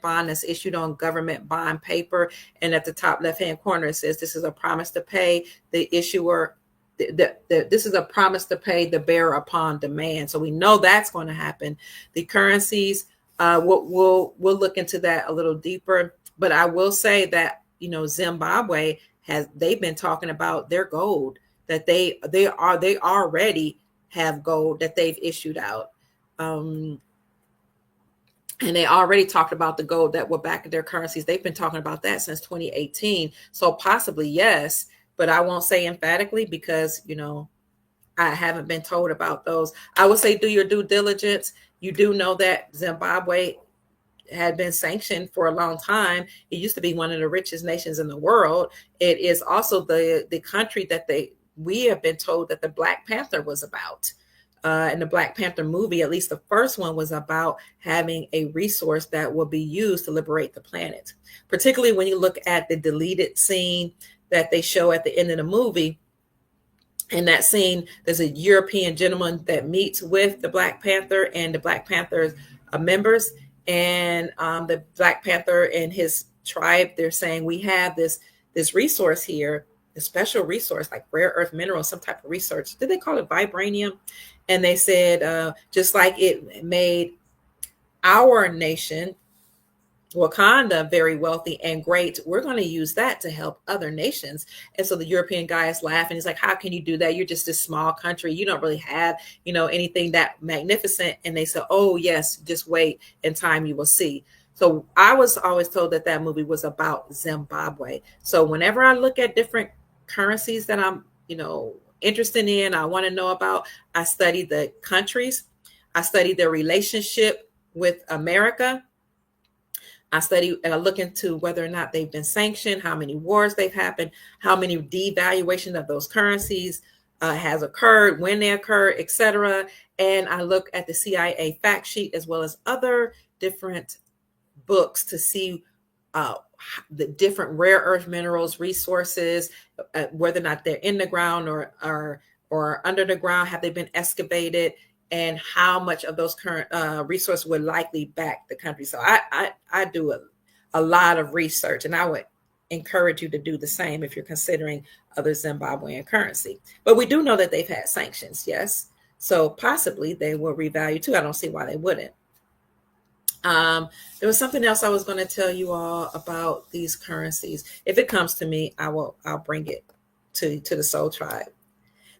bond that's issued on government bond paper. And at the top left-hand corner, it says this is a promise to pay the issuer. This is a promise to pay the bearer upon demand. So we know that's going to happen. The currencies, we'll look into that a little deeper. But I will say that Zimbabwe they've been talking about their gold, that they already have gold that they've issued out. And they already talked about the gold that will back their currencies. They've been talking about that since 2018. So possibly, yes, but I won't say emphatically because, I haven't been told about those. I would say do your due diligence. You do know that Zimbabwe had been sanctioned for a long time. It used to be one of the richest nations in the world. It is also the country that we have been told that the Black Panther was about. In the Black Panther movie, at least the first one, was about having a resource that will be used to liberate the planet. Particularly when you look at the deleted scene that they show at the end of the movie. In that scene, there's a European gentleman that meets with the Black Panther and the Black Panther's members. And the Black Panther and his tribe, they're saying, we have this resource here, a special resource like rare earth minerals, some type of research. Did they call it vibranium? And they said, just like it made our nation, Wakanda, very wealthy and great, we're going to use that to help other nations. And so the European guy is laughing. He's like, how can you do that? You're just a small country. You don't really have, anything that magnificent. And they said, oh, yes, just wait. In time, you will see. So I was always told that movie was about Zimbabwe. So whenever I look at different currencies that I'm, interested in, I want to know about, I study the countries. I study their relationship with America. I study and I look into whether or not they've been sanctioned, how many wars they've happened, how many devaluation of those currencies has occurred, when they occur, etc. And I look at the CIA fact sheet as well as other different books to see the different rare earth minerals, resources, whether or not they're in the ground or under the ground, have they been excavated, and how much of those current resources would likely back the country. So I do a lot of research, and I would encourage you to do the same if you're considering other Zimbabwean currency. But we do know that they've had sanctions, yes. So possibly they will revalue too. I don't see why they wouldn't. There was something else I was going to tell you all about these currencies. If it comes to me, I'll bring it to the Soul Tribe.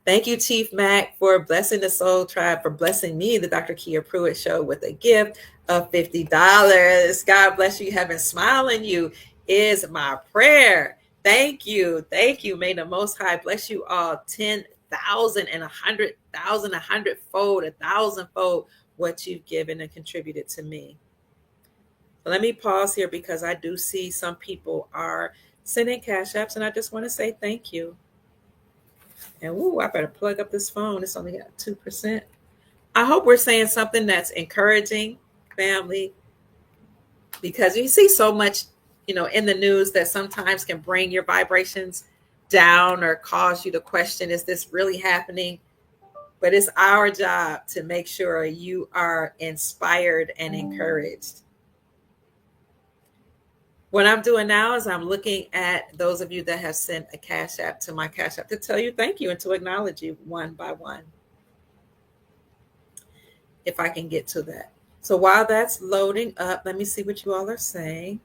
Thank you, Chief Mac, for blessing the Soul Tribe, for blessing me, the Dr. Kia Pruitt Show, with a gift of $50. God bless you. Having smile in you is my prayer. Thank you. Thank you. May the Most High bless you all 10,000 and 100,000, 100-fold, 1,000-fold what you've given and contributed to me. Let me pause here because I do see some people are sending cash apps, and I just want to say thank you. And I better plug up this phone. It's only got 2%. I hope we're saying something that's encouraging, family, because you see so much, in the news that sometimes can bring your vibrations down or cause you to question, is this really happening? But it's our job to make sure you are inspired and encouraged. What I'm doing now is I'm looking at those of you that have sent a cash app to my cash app to tell you thank you and to acknowledge you one by one. If I can get to that. So while that's loading up, let me see what you all are saying.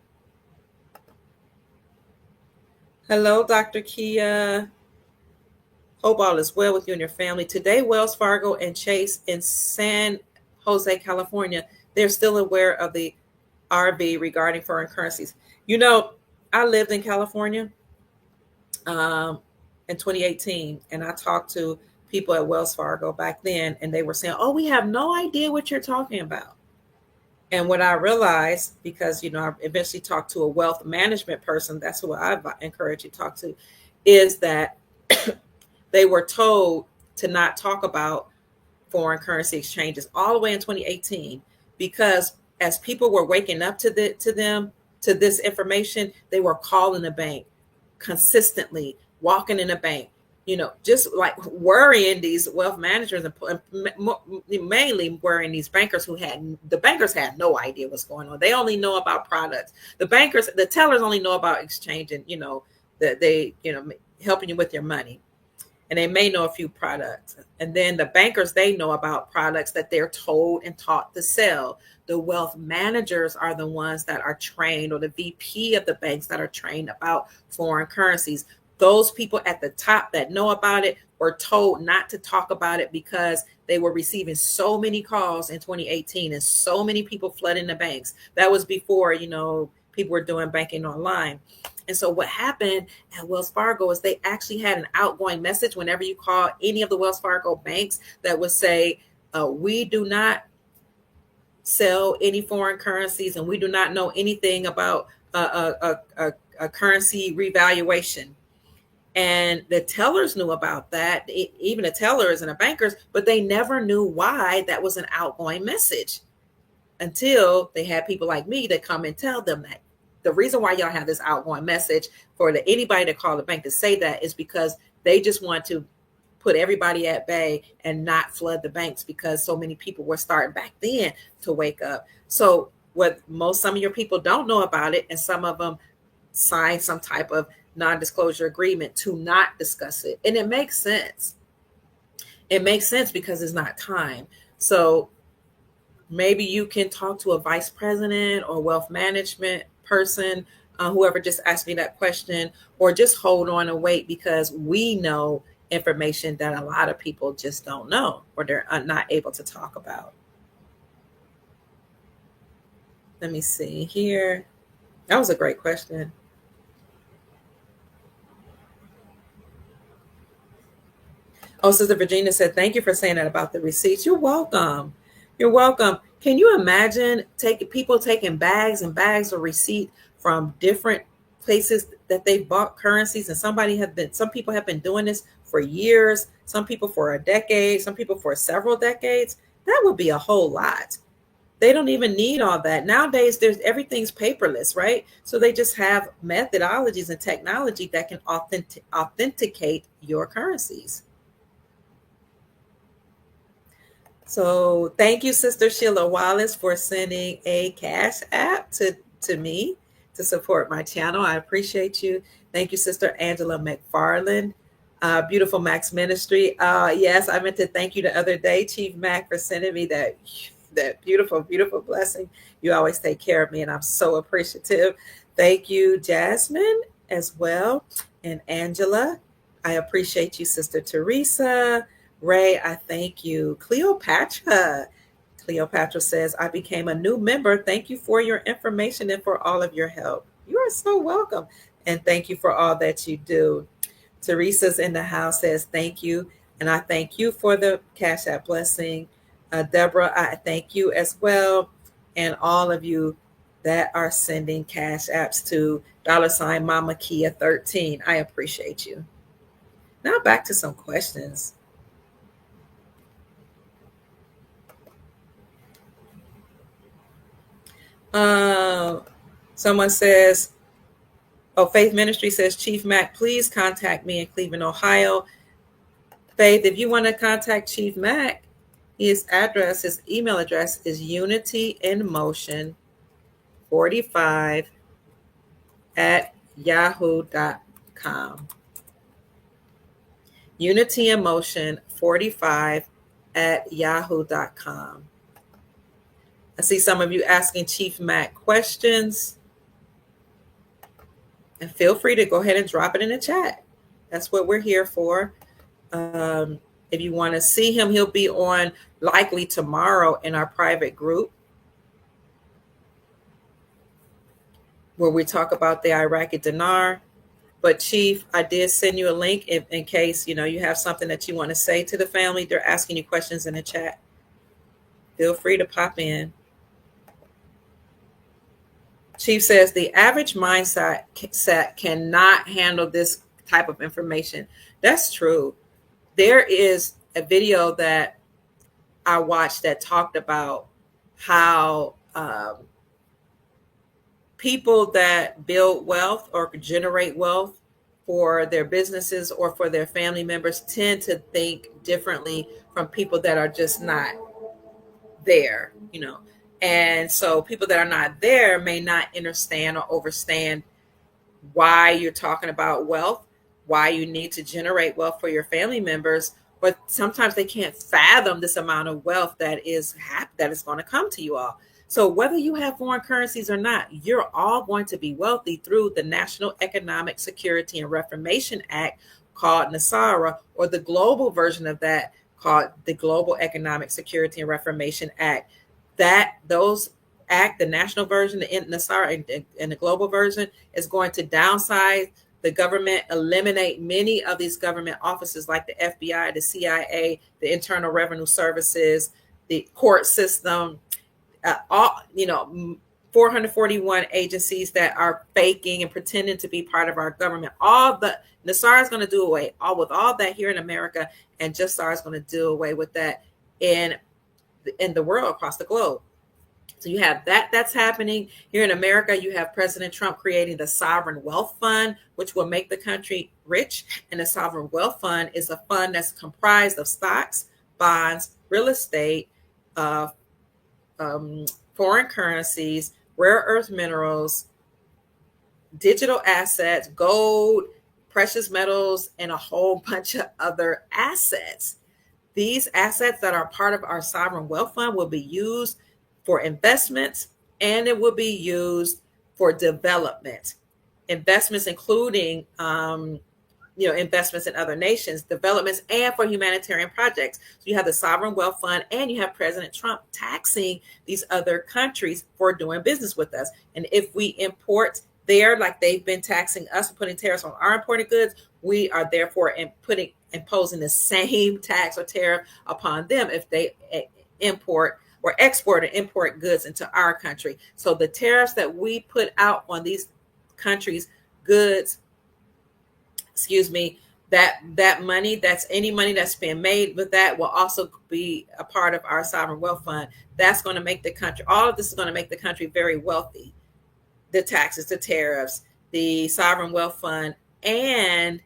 Hello, Dr. Kia. Hope all is well with you and your family. Today, Wells Fargo and Chase in San Jose, California, they're still aware of the RV regarding foreign currencies. I lived in California in 2018, and I talked to people at Wells Fargo back then, and they were saying, oh, we have no idea what you're talking about. And what I realized, because, I eventually talked to a wealth management person, that's who I encourage you to talk to, is that they were told to not talk about foreign currency exchanges all the way in 2018, because as people were waking up to this information, they were calling the bank, consistently walking in a bank, just like worrying these wealth managers and mainly worrying these bankers the bankers had no idea what's going on. They only know about products. The tellers only know about exchanging, that they, helping you with your money. And they may know a few products. And then the bankers, they know about products that they're told and taught to sell. The wealth managers are the ones that are trained, or the VP of the banks that are trained about foreign currencies. Those people at the top that know about it were told not to talk about it because they were receiving so many calls in 2018 and so many people flooding the banks. That was before, people were doing banking online. And so what happened at Wells Fargo is they actually had an outgoing message whenever you call any of the Wells Fargo banks that would say, we do not sell any foreign currencies, and we do not know anything about a currency revaluation. And the tellers knew about that. Even the tellers and the bankers, but they never knew why that was an outgoing message until they had people like me that come and tell them that the reason why y'all have this outgoing message for anybody to call the bank to say that is because they just want to put everybody at bay and not flood the banks, because so many people were starting back then to wake up. So some of your people don't know about it, and some of them sign some type of non-disclosure agreement to not discuss it. And it makes sense. It makes sense because it's not time. So maybe you can talk to a vice president or wealth management person, whoever just asked me that question, or just hold on and wait, because we know information that a lot of people just don't know, or they're not able to talk about. Let me see here. That was a great question. Oh, Sister Virginia said, thank you for saying that about the receipts. You're welcome. You're welcome. Can you imagine people taking bags and bags of receipt from different places that they've bought currencies? And some people have been doing this for years, some people for a decade, some people for several decades. That would be a whole lot. They don't even need all that. Nowadays, everything's paperless, right? So they just have methodologies and technology that can authenticate your currencies. So thank you, Sister Sheila Wallace, for sending a cash app to me to support my channel. I appreciate you. Thank you, Sister Angela McFarland. Beautiful Max Ministry. Yes, I meant to thank you the other day, Chief Mac, for sending me that beautiful, beautiful blessing. You always take care of me, and I'm so appreciative. Thank you, Jasmine, as well, and Angela. I appreciate you, Sister Teresa. Ray, I thank you. Cleopatra says, I became a new member. Thank you for your information and for all of your help. You are so welcome. And thank you for all that you do. Teresa's in the house, says, thank you. And I thank you for the Cash App blessing. Deborah, I thank you as well. And all of you that are sending Cash Apps to $ Mama Kia 13. I appreciate you. Now back to some questions. Someone says, Faith Ministry says, Chief Mac, please contact me in Cleveland, Ohio. Faith, if you want to contact Chief Mac, his email address is unityemotion45@yahoo.com. unityemotion45@yahoo.com. I see some of you asking Chief Mac questions. And feel free to go ahead and drop it in the chat. That's what we're here for. If you want to see him, he'll be on likely tomorrow in our private group, where we talk about the Iraqi dinar. But Chief, I did send you a link in case you have something that you want to say to the family. They're asking you questions in the chat. Feel free to pop in. Chief says the average mindset cannot handle this type of information. That's true. There is a video that I watched that talked about how people that build wealth or generate wealth for their businesses or for their family members tend to think differently from people that are just not there, you know. And so people that are not there may not understand or overstand why you're talking about wealth, why you need to generate wealth for your family members, but sometimes they can't fathom this amount of wealth that is going to come to you all. So whether you have foreign currencies or not, you're all going to be wealthy through the National Economic Security and Reformation Act, called NASARA, or the global version of that called the Global Economic Security and Reformation Act. That those act, the national version, the NASARA, and the global version is going to downsize the government, eliminate many of these government offices like the FBI, the CIA, the Internal Revenue Services, the court system, all, 441 agencies that are faking and pretending to be part of our government. All the NASARA is going to do away all that here in America, and just SAR is going to do away with that in the world, across the globe. So you have that's happening here in America. You have President Trump creating the Sovereign Wealth Fund, which will make the country rich. And the Sovereign Wealth Fund is a fund that's comprised of stocks, bonds, real estate, foreign currencies, rare earth minerals, digital assets, gold, precious metals, and a whole bunch of other assets. These assets that are part of our sovereign wealth fund will be used for investments, and it will be used for development. Investments including investments in other nations, developments, and for humanitarian projects. So you have the sovereign wealth fund, and you have President Trump taxing these other countries for doing business with us. And if we import there, like they've been taxing us, putting tariffs on our imported goods, we are therefore imposing the same tax or tariff upon them if they import or export or import goods into our country. So the tariffs that we put out on these countries' goods, that money, that's any money that's been made with that, will also be a part of our sovereign wealth fund. That's going to make the country, all of this is going to make the country very wealthy. The taxes, the tariffs, the sovereign wealth fund, and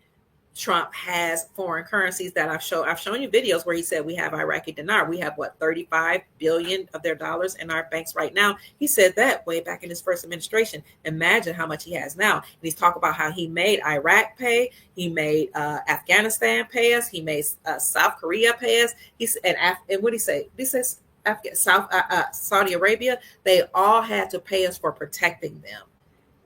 Trump has foreign currencies that I've shown you videos where he said we have Iraqi dinar. We have 35 billion of their dollars in our banks right now. He said that way back in his first administration. Imagine how much he has now. And he's talking about how he made Iraq pay, he made Afghanistan pay us, he made South Korea pay us. And what did he say? He says Saudi Arabia. They all had to pay us for protecting them.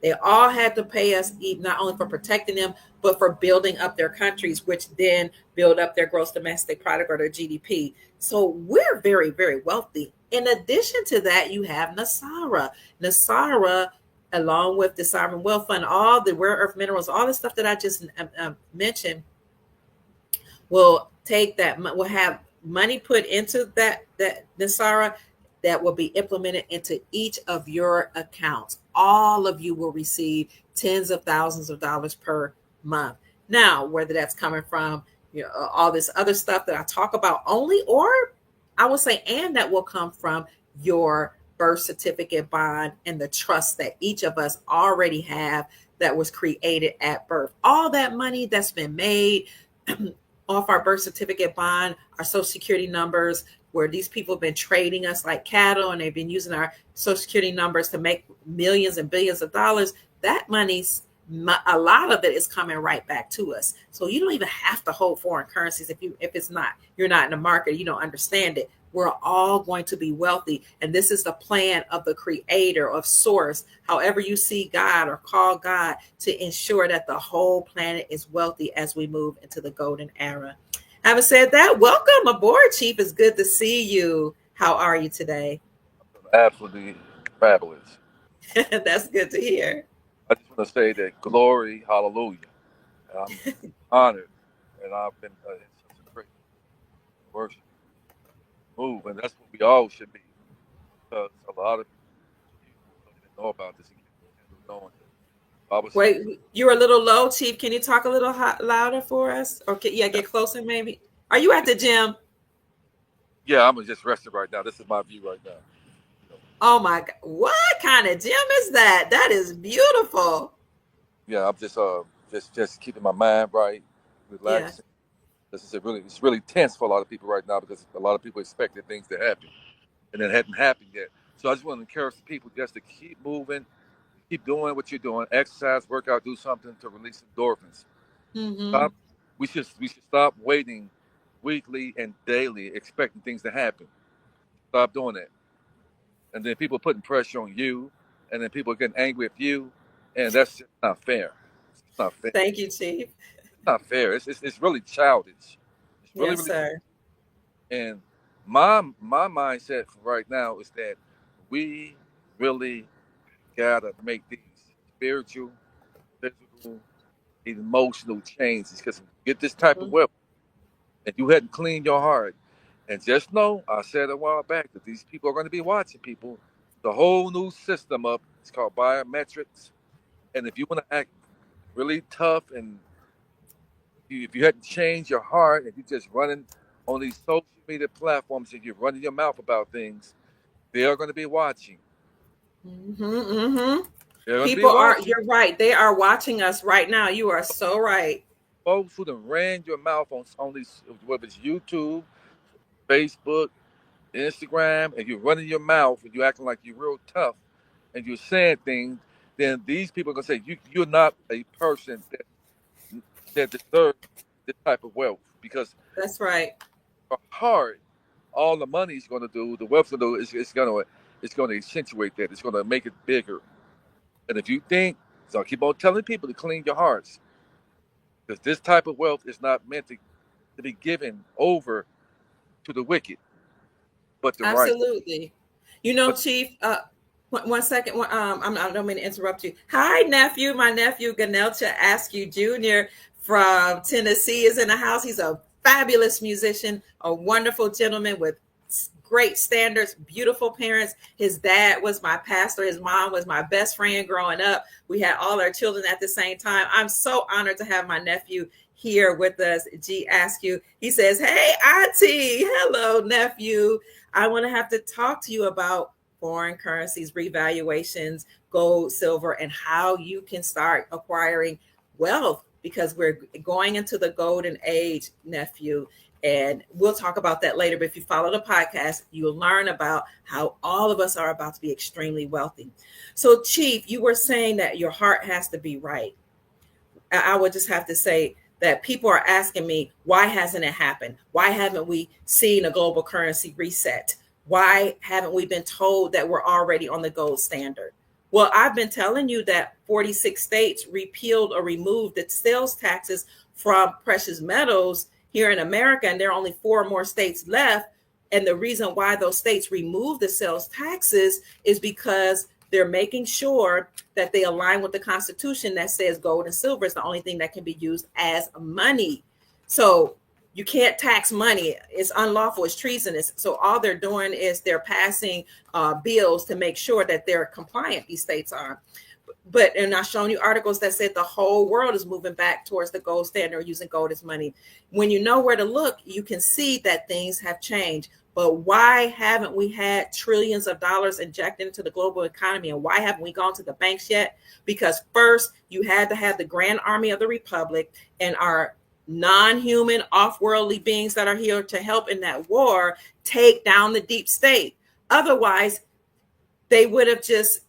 They all had to pay us not only for protecting them, but for building up their countries, which then build up their gross domestic product or their GDP. So we're very, very wealthy. In addition to that, you have NASARA. NASARA, along with the Sovereign Wealth Fund, all the rare earth minerals, all the stuff that I just mentioned, will have money put into that NASARA that will be implemented into each of your accounts. All of you will receive tens of thousands of dollars per month. Now, whether that's coming from all this other stuff that I talk about only, or I will say, and that will come from your birth certificate bond and the trust that each of us already have that was created at birth. All that money that's been made off our birth certificate bond, our social security numbers, where these people have been trading us like cattle and they've been using our social security numbers to make millions and billions of dollars, that money's, a lot of it is coming right back to us. So you don't even have to hold foreign currencies if you're not in the market, you don't understand it. We're all going to be wealthy. And this is the plan of the creator, of source, however you see God or call God, to ensure that the whole planet is wealthy as we move into the golden era. Having said that, welcome aboard, Chief. It's good to see you. How are you today? Absolutely fabulous. That's good to hear. I just want to say that glory, hallelujah. And I'm honored, and I've been in such a great worship move, and that's what we all should be, because a lot of people don't even know about this. And can't knowing this. I was saying, Wait, you're a little low, Chief. Can you talk a little louder for us? Or yeah, get closer, maybe? Are you at the gym? yeah, I'm just resting right now. This is my view right now. You know, Oh my God. What kind of gym is that? That is beautiful. yeah, I'm just just keeping my mind right, Yeah. relaxing. This is it's really tense for a lot of people right now because a lot of people expected things to happen and it hadn't happened yet. So I just want to encourage the people just to keep moving, keep doing what you're doing, exercise, work out, do something to release endorphins. Mm-hmm. Stop. We should stop waiting weekly and daily expecting things to happen. Stop doing that. And then people putting pressure on you, and then people getting angry at you, and that's just not fair. It's not fair. Thank you, Chief. It's not fair. It's really childish. It's really Yes, really. sir. And my mindset for right now is that we really gotta make these spiritual, physical, emotional changes because when you get this type of Mhm. wealth and you hadn't cleaned your heart, and just know I said a while back that these people are going to be watching people. The whole new system up. It's called biometrics, and if you want to act really tough and if you hadn't changed your heart and you're just running on these social media platforms and you're running your mouth about things, they are going to be watching. Mm-hmm, mm-hmm. They're going to be People are, watching. you're right. They are watching us right now. You are so right. Folks who done ran your mouth on these, whether it's YouTube, Facebook, Instagram, and you're running your mouth and you're acting like you're real tough and you're saying things, then these people are going to say you're not a person that deserves this type of wealth because That's right. your heart, all the money is going to do, the wealth going to do, it's going to accentuate that. It's going to make it bigger. And if you think, so I keep on telling people to clean your hearts because this type of wealth is not meant to be given over to the wicked, but the right. Absolutely. You know, But Chief, one second. I don't mean to interrupt you. Hi, nephew. My nephew, Ganelcha Askew Jr. from Tennessee is in the house. He's a fabulous musician, a wonderful gentleman with great standards, beautiful parents. His dad was my pastor. His mom was my best friend growing up. We had all our children at the same time. I'm so honored to have my nephew here with us, G Askew. He says, "Hey, Auntie. Hello, nephew. I want to have to talk to you about foreign currencies, revaluations, gold, silver, and how you can start acquiring wealth because we're going into the golden age, nephew. And we'll talk about that later. But if you follow the podcast, you'll learn about how all of us are about to be extremely wealthy. So, Chief, you were saying that your heart has to be right. I would just have to say that people are asking me, why hasn't it happened? Why haven't we seen a global currency reset? Why haven't we been told that we're already on the gold standard? Well, I've been telling you that 46 states repealed or removed the sales taxes from precious metals here in America, and there are only four more states left. And the reason why those states removed the sales taxes is because they're making sure that they align with the Constitution that says gold and silver is the only thing that can be used as money. So you can't tax money. It's unlawful. It's treasonous. So all they're doing is they're passing bills to make sure that they're compliant. These states are. But and I've shown you articles that said the whole world is moving back towards the gold standard, using gold as money. When you know where to look, you can see that things have changed. But why haven't we had trillions of dollars injected into the global economy? And why haven't we gone to the banks yet? Because first, you had to have the Grand Army of the Republic and our non-human, off-worldly beings that are here to help in that war take down the deep state. Otherwise, they would have just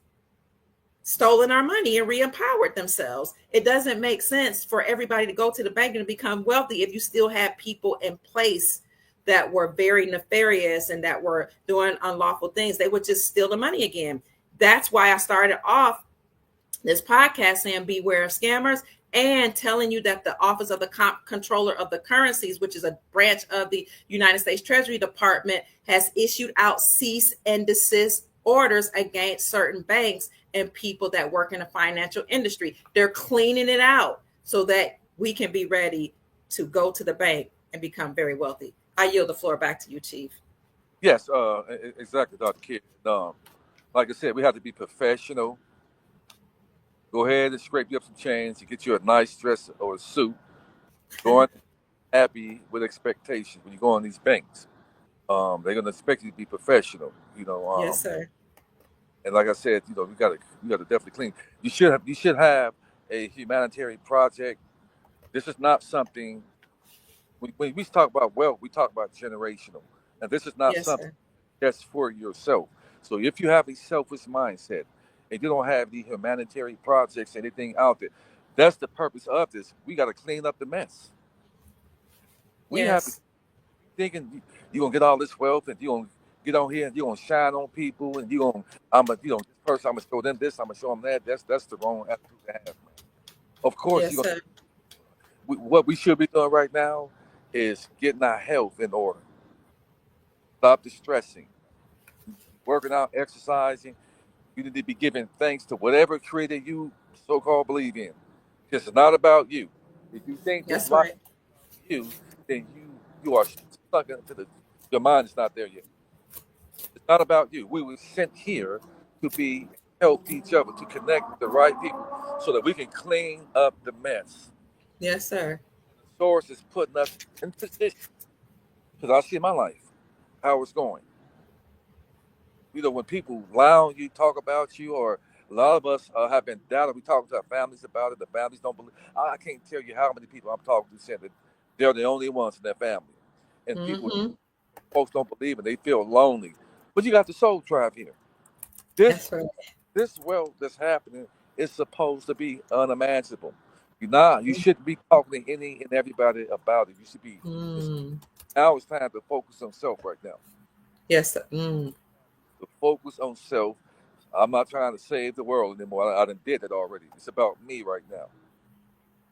stolen our money and re-empowered themselves. It doesn't make sense for everybody to go to the bank and become wealthy if you still have people in place that were very nefarious and that were doing unlawful things. They would just steal the money again. That's why I started off this podcast saying beware of scammers and telling you that the Office of the Comptroller of the Currencies, which is a branch of the United States Treasury Department, has issued out cease and desist orders against certain banks and people that work in the financial industry. They're cleaning it out so that we can be ready to go to the bank and become very wealthy. I yield the floor back to you, Chief. yes, exactly, Dr. Kid. Like I said, we have to be professional. Go ahead and scrape you up some change and get you a nice dress or a suit. Going happy with expectations when you go on these banks. They're gonna expect you to be professional. Yes, sir. And like I said, you know, you gotta definitely clean. You should have a humanitarian project. This is not something. When we talk about wealth, we talk about generational, and this is not Yes, something sir. that's for yourself. So if you have a selfish mindset and you don't have the humanitarian projects, anything out there, that's the purpose of this. We got to clean up the mess. We have to Yes. thinking you're gonna get all this wealth and you're gonna get on here and you're gonna shine on people and you're gonna this person I'm gonna show them this, I'm gonna show them that. That's the wrong attitude to have, man. Of course Yes, you're gonna sir. what we should be doing right now is getting our health in order. Stop the stressing, working out, exercising. You need to be giving thanks to whatever creator you so-called believe in. Because it's not about you. If you think this That's life right. is you, then you are stuck into the your mind is not there yet. It's not about you. We were sent here to be help each other, to connect with the right people so that we can clean up the mess. Yes, sir. The source is putting us in position because I see my life, how it's going. When people lie on you, talk about you, or a lot of us have been doubted. We talk to our families about it. The families don't believe. I can't tell you how many people I'm talking to saying that they're the only ones in their family. And people, Mm-hmm. folks don't believe it. They feel lonely. But you got the soul tribe here. This That's right. this wealth that's happening is supposed to be unimaginable. You shouldn't be talking to any and everybody about it. You should be. Mm. Now it's time to focus on self right now. Yes, sir. Mm. To focus on self. I'm not trying to save the world anymore. I done did it already. It's about me right now.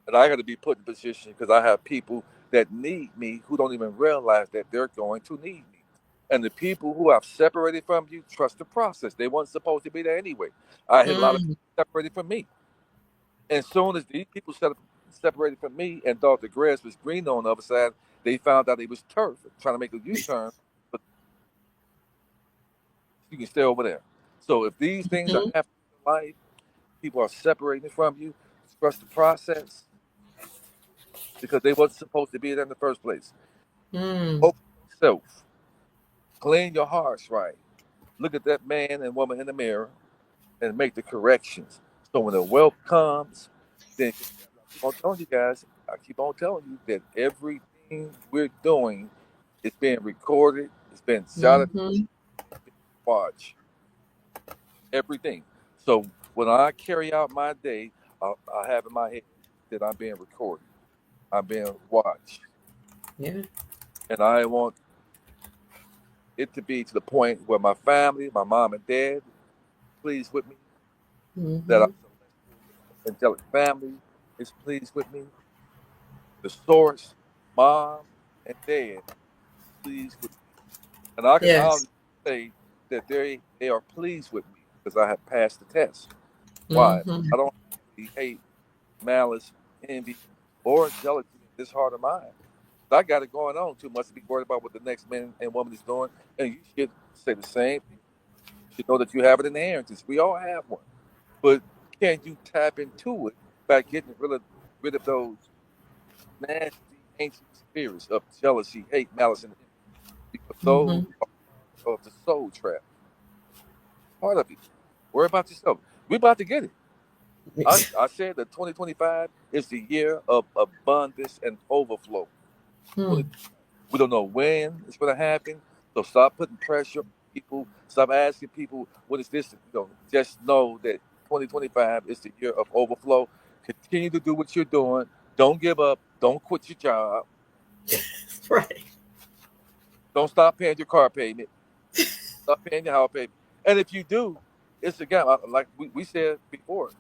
And I got to be put in position because I have people that need me who don't even realize that they're going to need me. And the people who I've separated from you, trust the process. They weren't supposed to be there anyway. I had a lot of Mm. people separated from me. And soon as these people separated from me and thought the grass was green on the other side, they found out it was turf, trying to make a U-turn, but you can stay over there. So if these things are Mm-hmm. happening in life, people are separating from you, trust the process because they wasn't supposed to be there in the first place. Mm. Focus on self. Clean your hearts right. Look at that man and woman in the mirror and make the corrections. So when the wealth comes, then I keep on telling you guys, I keep on telling you that everything we're doing is being recorded, it's been shot, Mm-hmm. watched, everything. So when I carry out my day, I have in my head that I'm being recorded, I'm being watched, Yeah. and I want it to be to the point where my family, my mom and dad, pleased with me, that I'm Mm-hmm. celestial, that my angelic family is pleased with me, the source, mom and dad, pleased with me. And I can Yes. honestly say that they are pleased with me because I have passed the test. Why? Mm-hmm. I don't have any hate, malice, envy, or jealousy in this heart of mine. I got it going on too much to be worried about what the next man and woman is doing. And you should say the same thing. You should know that you have it in the inheritance. We all have one. But can you tap into it by getting rid of those nasty ancient spirits of jealousy, hate, malice, and envy? Because those Mm-hmm. are part of the soul trap, part of it. Worry about yourself. We're about to get it. I said that 2025 is the year of abundance and overflow. Mm. We don't know when it's going to happen. So stop putting pressure on people. Stop asking people, what is this? Just know that 2025 is the year of overflow. Continue to do what you're doing. Don't give up. Don't quit your job. Right. Don't stop paying your car payment. Stop paying your house payment. And if you do, it's again, like we said before,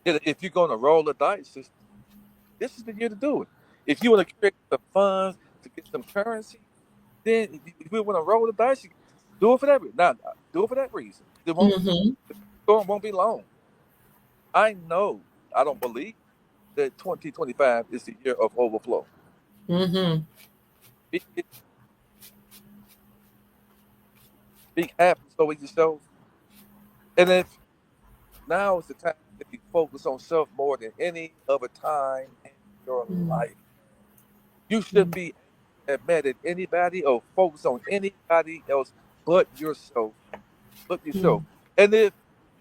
that if you're going to roll the dice, this is the year to do it. If you want to create some funds to get some currency, then if we want to roll the dice, do it for that reason. Not do it for that reason. Mm-hmm. The storm won't be long. I know. I don't believe that 2025 is the year of overflow. Mm-hmm. Speak it, speak happy so with yourself. And if now is the time that you focus on self more than any other time in your life, you should Mm-hmm. be mad at anybody or focus on anybody else but yourself. But yourself. And if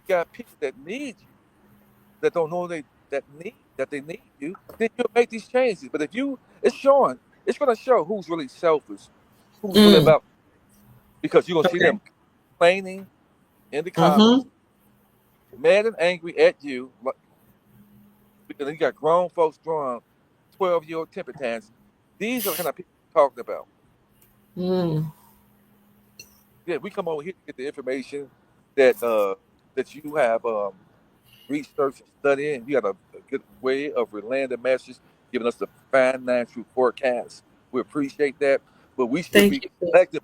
you got people that need you that don't know they that they need you, then you'll make these changes. But if you, it's going to show who's really selfish, who's really Mm. about, because you're going to see Okay. them complaining in the comments, Mm-hmm. mad and angry at you, because you got grown folks drawing 12-year-old temper tantrums. These are the kind of people we're talking about. Mm. Yeah, we come over here to get the information that you have research and studying. You got a good way of relaying the message, giving us the financial forecast. We appreciate that, but we should Thank be you, sis. collective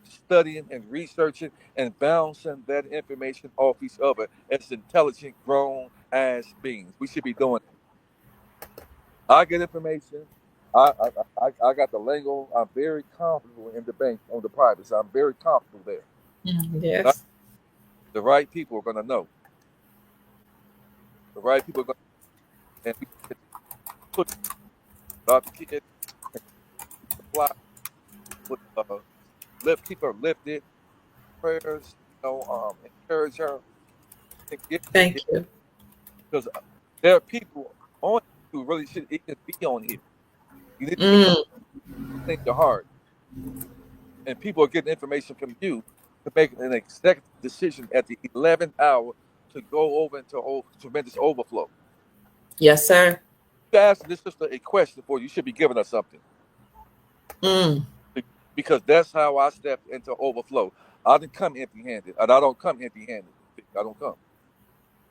studying and researching and bouncing that information off each other as intelligent grown ass beings. We should be doing it. I get information. I got the lingo. I'm very comfortable in the bank on the private side. I'm very comfortable there. Mm. Not Yes. the right people are going to know. The right people are going to, and we put Dr. Kid supply, put lift, keep her lifted, prayers, encourage her and get Thank you. because there are people on who really should even be on here. You need to be Mm. clean your heart, and people are getting information from you to make an executive decision at the 11th hour to go over into tremendous overflow. Yes, sir. You ask this sister a question for you, you should be giving us something Mm. because that's how I stepped into overflow. I didn't come empty-handed, and I don't come empty-handed. I don't come.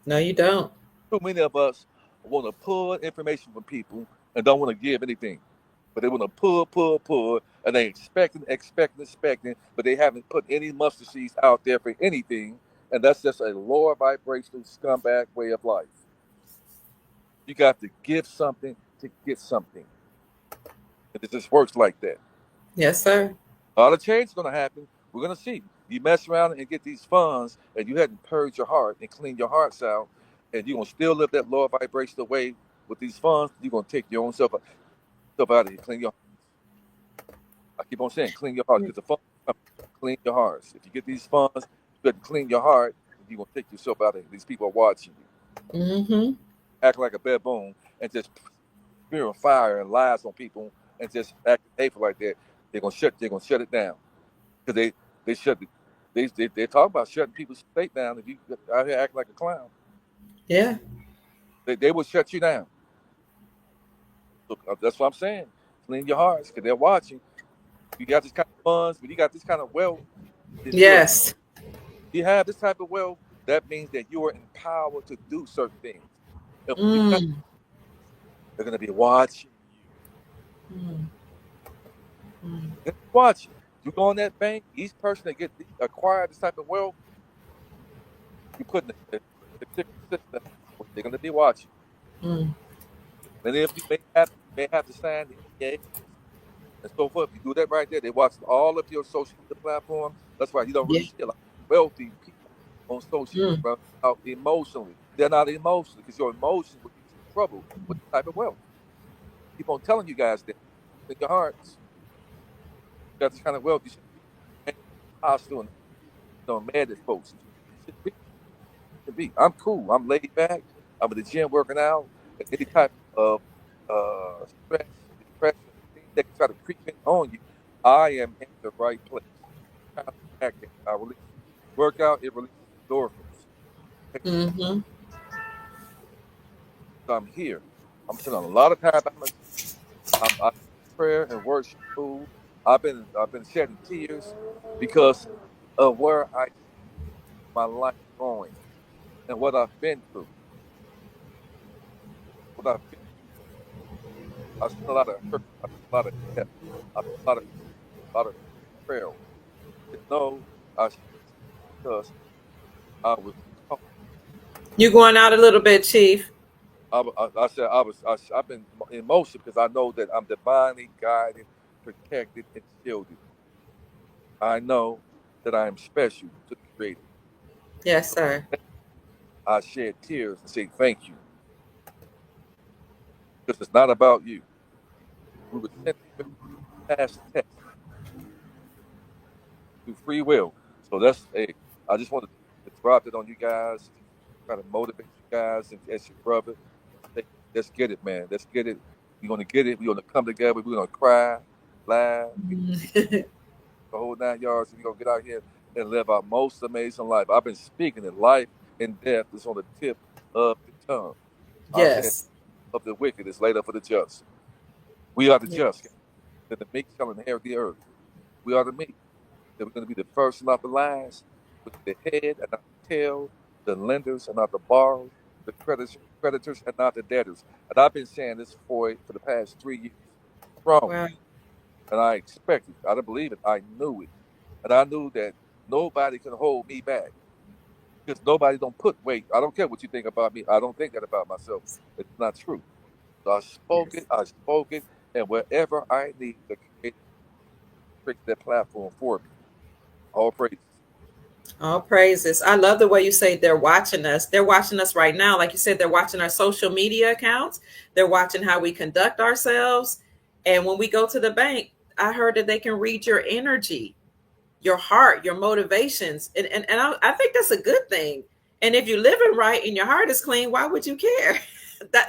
No, you don't. Too many of us want to pull information from people and don't want to give anything. But they want to pull, and they expecting, but they haven't put any mustard seeds out there for anything. And that's just a lower vibrational scumbag way of life. You got to give something to get something. And it just works like that. Yes, sir. A lot of change is going to happen. We're going to see. You mess around and get these funds, and you hadn't purged your heart and cleaned your hearts out, and you're going to still live that lower vibrational way with these funds. You're going to take your own stuff out of here. Clean your. I keep on saying, clean your heart because the funds come. Clean your hearts. If you get these funds, you got to clean your heart. You're going to take yourself out of here. These people are watching you, Mm-hmm. acting like a baboon, and just spewing fire and lies on people, and just acting hateful like that. They're gonna shut it down because they shut the, they talk about shutting people's state down if you out here acting like a clown. Yeah. They will shut you down. So that's what I'm saying. Clean your hearts because they're watching. You got this kind of funds, but you got this kind of wealth. Then Yes. you have this type of wealth. That means that you are empowered to do certain things. And when you have, Mm. they're gonna be watching you. Mm. Mm. They're watching. You go in that bank. Each person that acquire this type of wealth, you put in a particular system. They're gonna be watching. Mm. Many of you may have to sign the NDA and so forth. If you do that right there, they watch all of your social media platforms. That's why you don't really Yeah. see a lot of wealthy people on social media Mm. out emotionally. They're not emotional because your emotions will get you in trouble with the type of wealth. Keep on telling you guys that in your hearts, you got this kind of wealth. You shouldn't be angry, hostile, and mad at folks. You shouldn't be. I'm cool. I'm laid back. I'm in the gym working out. And any type of stress, depression, things that can try to creep in on you, I am in the right place. Counteract it. I release workout. It releases endorphins. Okay, Mm-hmm. so I'm here. I'm spending a lot of time by myself. I prayer and worship food. I've been shedding tears because of where I see my life going and what I've been through. What I've been I've seen a lot of hurt. I've seen a lot of death. I've seen a lot of betrayal. You know, I shed because I was taught. You going out a little bit, Chief. I said I've been in motion because I know that I'm divinely guided, protected, and shielded. I know that I am special to the Creator. Yes, sir. I shed tears and say thank you because it's not about you. We were sent here to pass the test through free will. So that's I just wanted to drop it on you guys, try to motivate you guys as your brother. Say, let's get it, man. Let's get it. We're gonna get it. We're gonna come together. We're gonna cry, laugh, Mm. the whole 9 yards, and we're gonna get out here and live our most amazing life. I've been speaking that life and death is on the tip of the tongue. I said, Yes. of the wicked is laid up for the just. We are the just, Yes. that the meek shall inherit the earth. We are the meek. That we're going to be the first and not the last. We're the head and not the tail, the lenders and not the borrowers, the creditors and not the debtors. And I've been saying this for the past 3 years. Strong. Wow. And I expected it. I didn't believe it. I knew it. And I knew that nobody can hold me back because nobody don't put weight. I don't care what you think about me. I don't think that about myself. It's not true. So Yes. I spoke it, and wherever I need, the creator created that platform for me. All praise. All praises. I love the way you say they're watching us. They're watching us right now. Like you said, they're watching our social media accounts. They're watching how we conduct ourselves. And when we go to the bank, I heard that they can read your energy, your heart, your motivations. And I think that's a good thing. And if you're living right and your heart is clean, why would you care?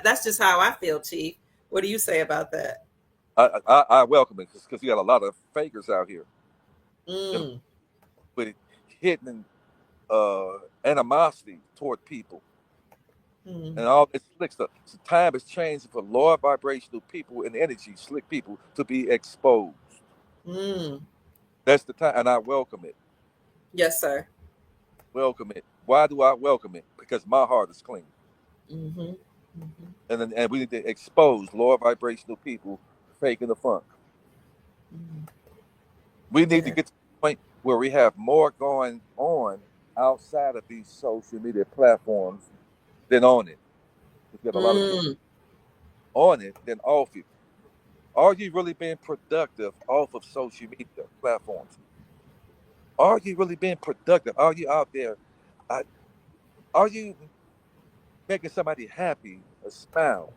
That's just how I feel, Chief. What do you say about that? I welcome it because you got a lot of fakers out here, you know, Mm, with hidden animosity toward people mm, and all this slick stuff. So time is changing for lower vibrational people and energy, slick people, to be exposed. mm. That's the time, and I welcome it. Yes, sir. Welcome it. Why do I welcome it? Because my heart is clean. Mm-hmm. Mm-hmm. And we need to expose lower vibrational people faking the funk. Mm-hmm. We need to Yeah. get to the point where we have more going on outside of these social media platforms than on it. We've got a lot of people Mm, on it than off it. Are you really being productive off of social media platforms? Are you really being productive? Are you out there? Uh, are you making somebody happy, a smile?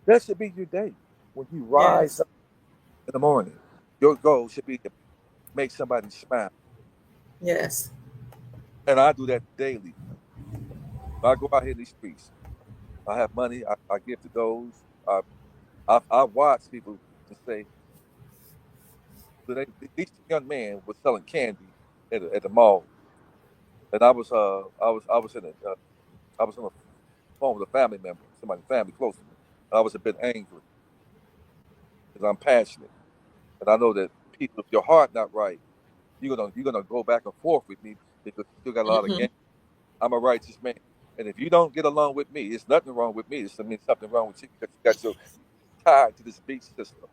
That should be your day. When you rise yes. up in the morning, your goal should be to make somebody smile. Yes. And I do that daily. I go out here in these streets. I have money. I give to those. I watch people to say that these two young men were selling candy at the mall, and I was in a I was on the phone with a family member, somebody family close to me. I was a bit angry because I'm passionate, and I know that people, if your heart not right, you're gonna go back and forth with me because you still got a lot of Mm-hmm. game. I'm a righteous man, and if you don't get along with me, it's nothing wrong with me. It's I mean something wrong with you because you got your tied to this beat system.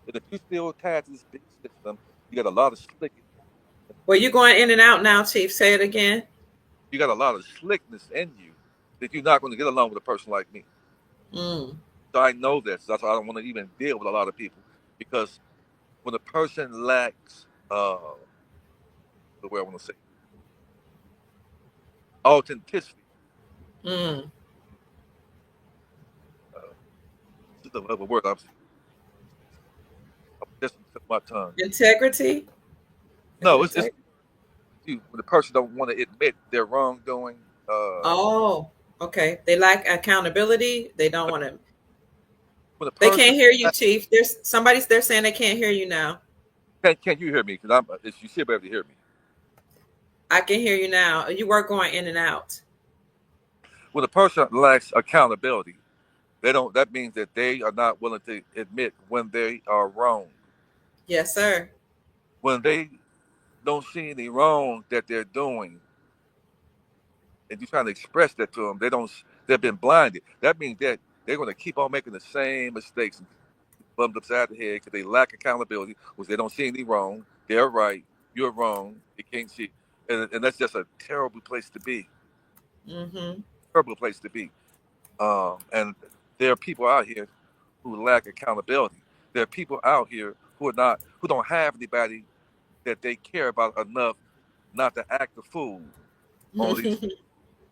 And if you still tied to this beat system, you got a lot of slick. Well, you're going in and out now, Chief. Say it again. You got a lot of slickness in you that you're not going to get along with a person like me. Mm, So I know this. That's why I don't want to even deal with a lot of people because when a person lacks the way I want to say authenticity, mm. uh, this is a word I'm just on my tongue. Integrity. Is it No, it's integrity? you when the person don't want to admit their wrongdoing. Oh, okay. They lack accountability. They don't want to. When a They person can't hear you, Chief. There's somebody's there saying they can't hear you now. can't you hear me? Because you should be able to hear me. I can hear you now. You were going in and out. When a person lacks accountability, they don't. That means that they are not willing to admit when they are wrong. Yes, sir. When they don't see any wrong that they're doing, and you're trying to express that to them, they don't. They've been blinded. That means that they're going to keep on making the same mistakes, bummed upside the head because they lack accountability, because they don't see any wrong. They're right. You're wrong. They can't see, and that's just a terrible place to be. Mm-hmm. Terrible place to be. And there are people out here who lack accountability. There are people out here who don't have anybody that they care about enough not to act a fool on these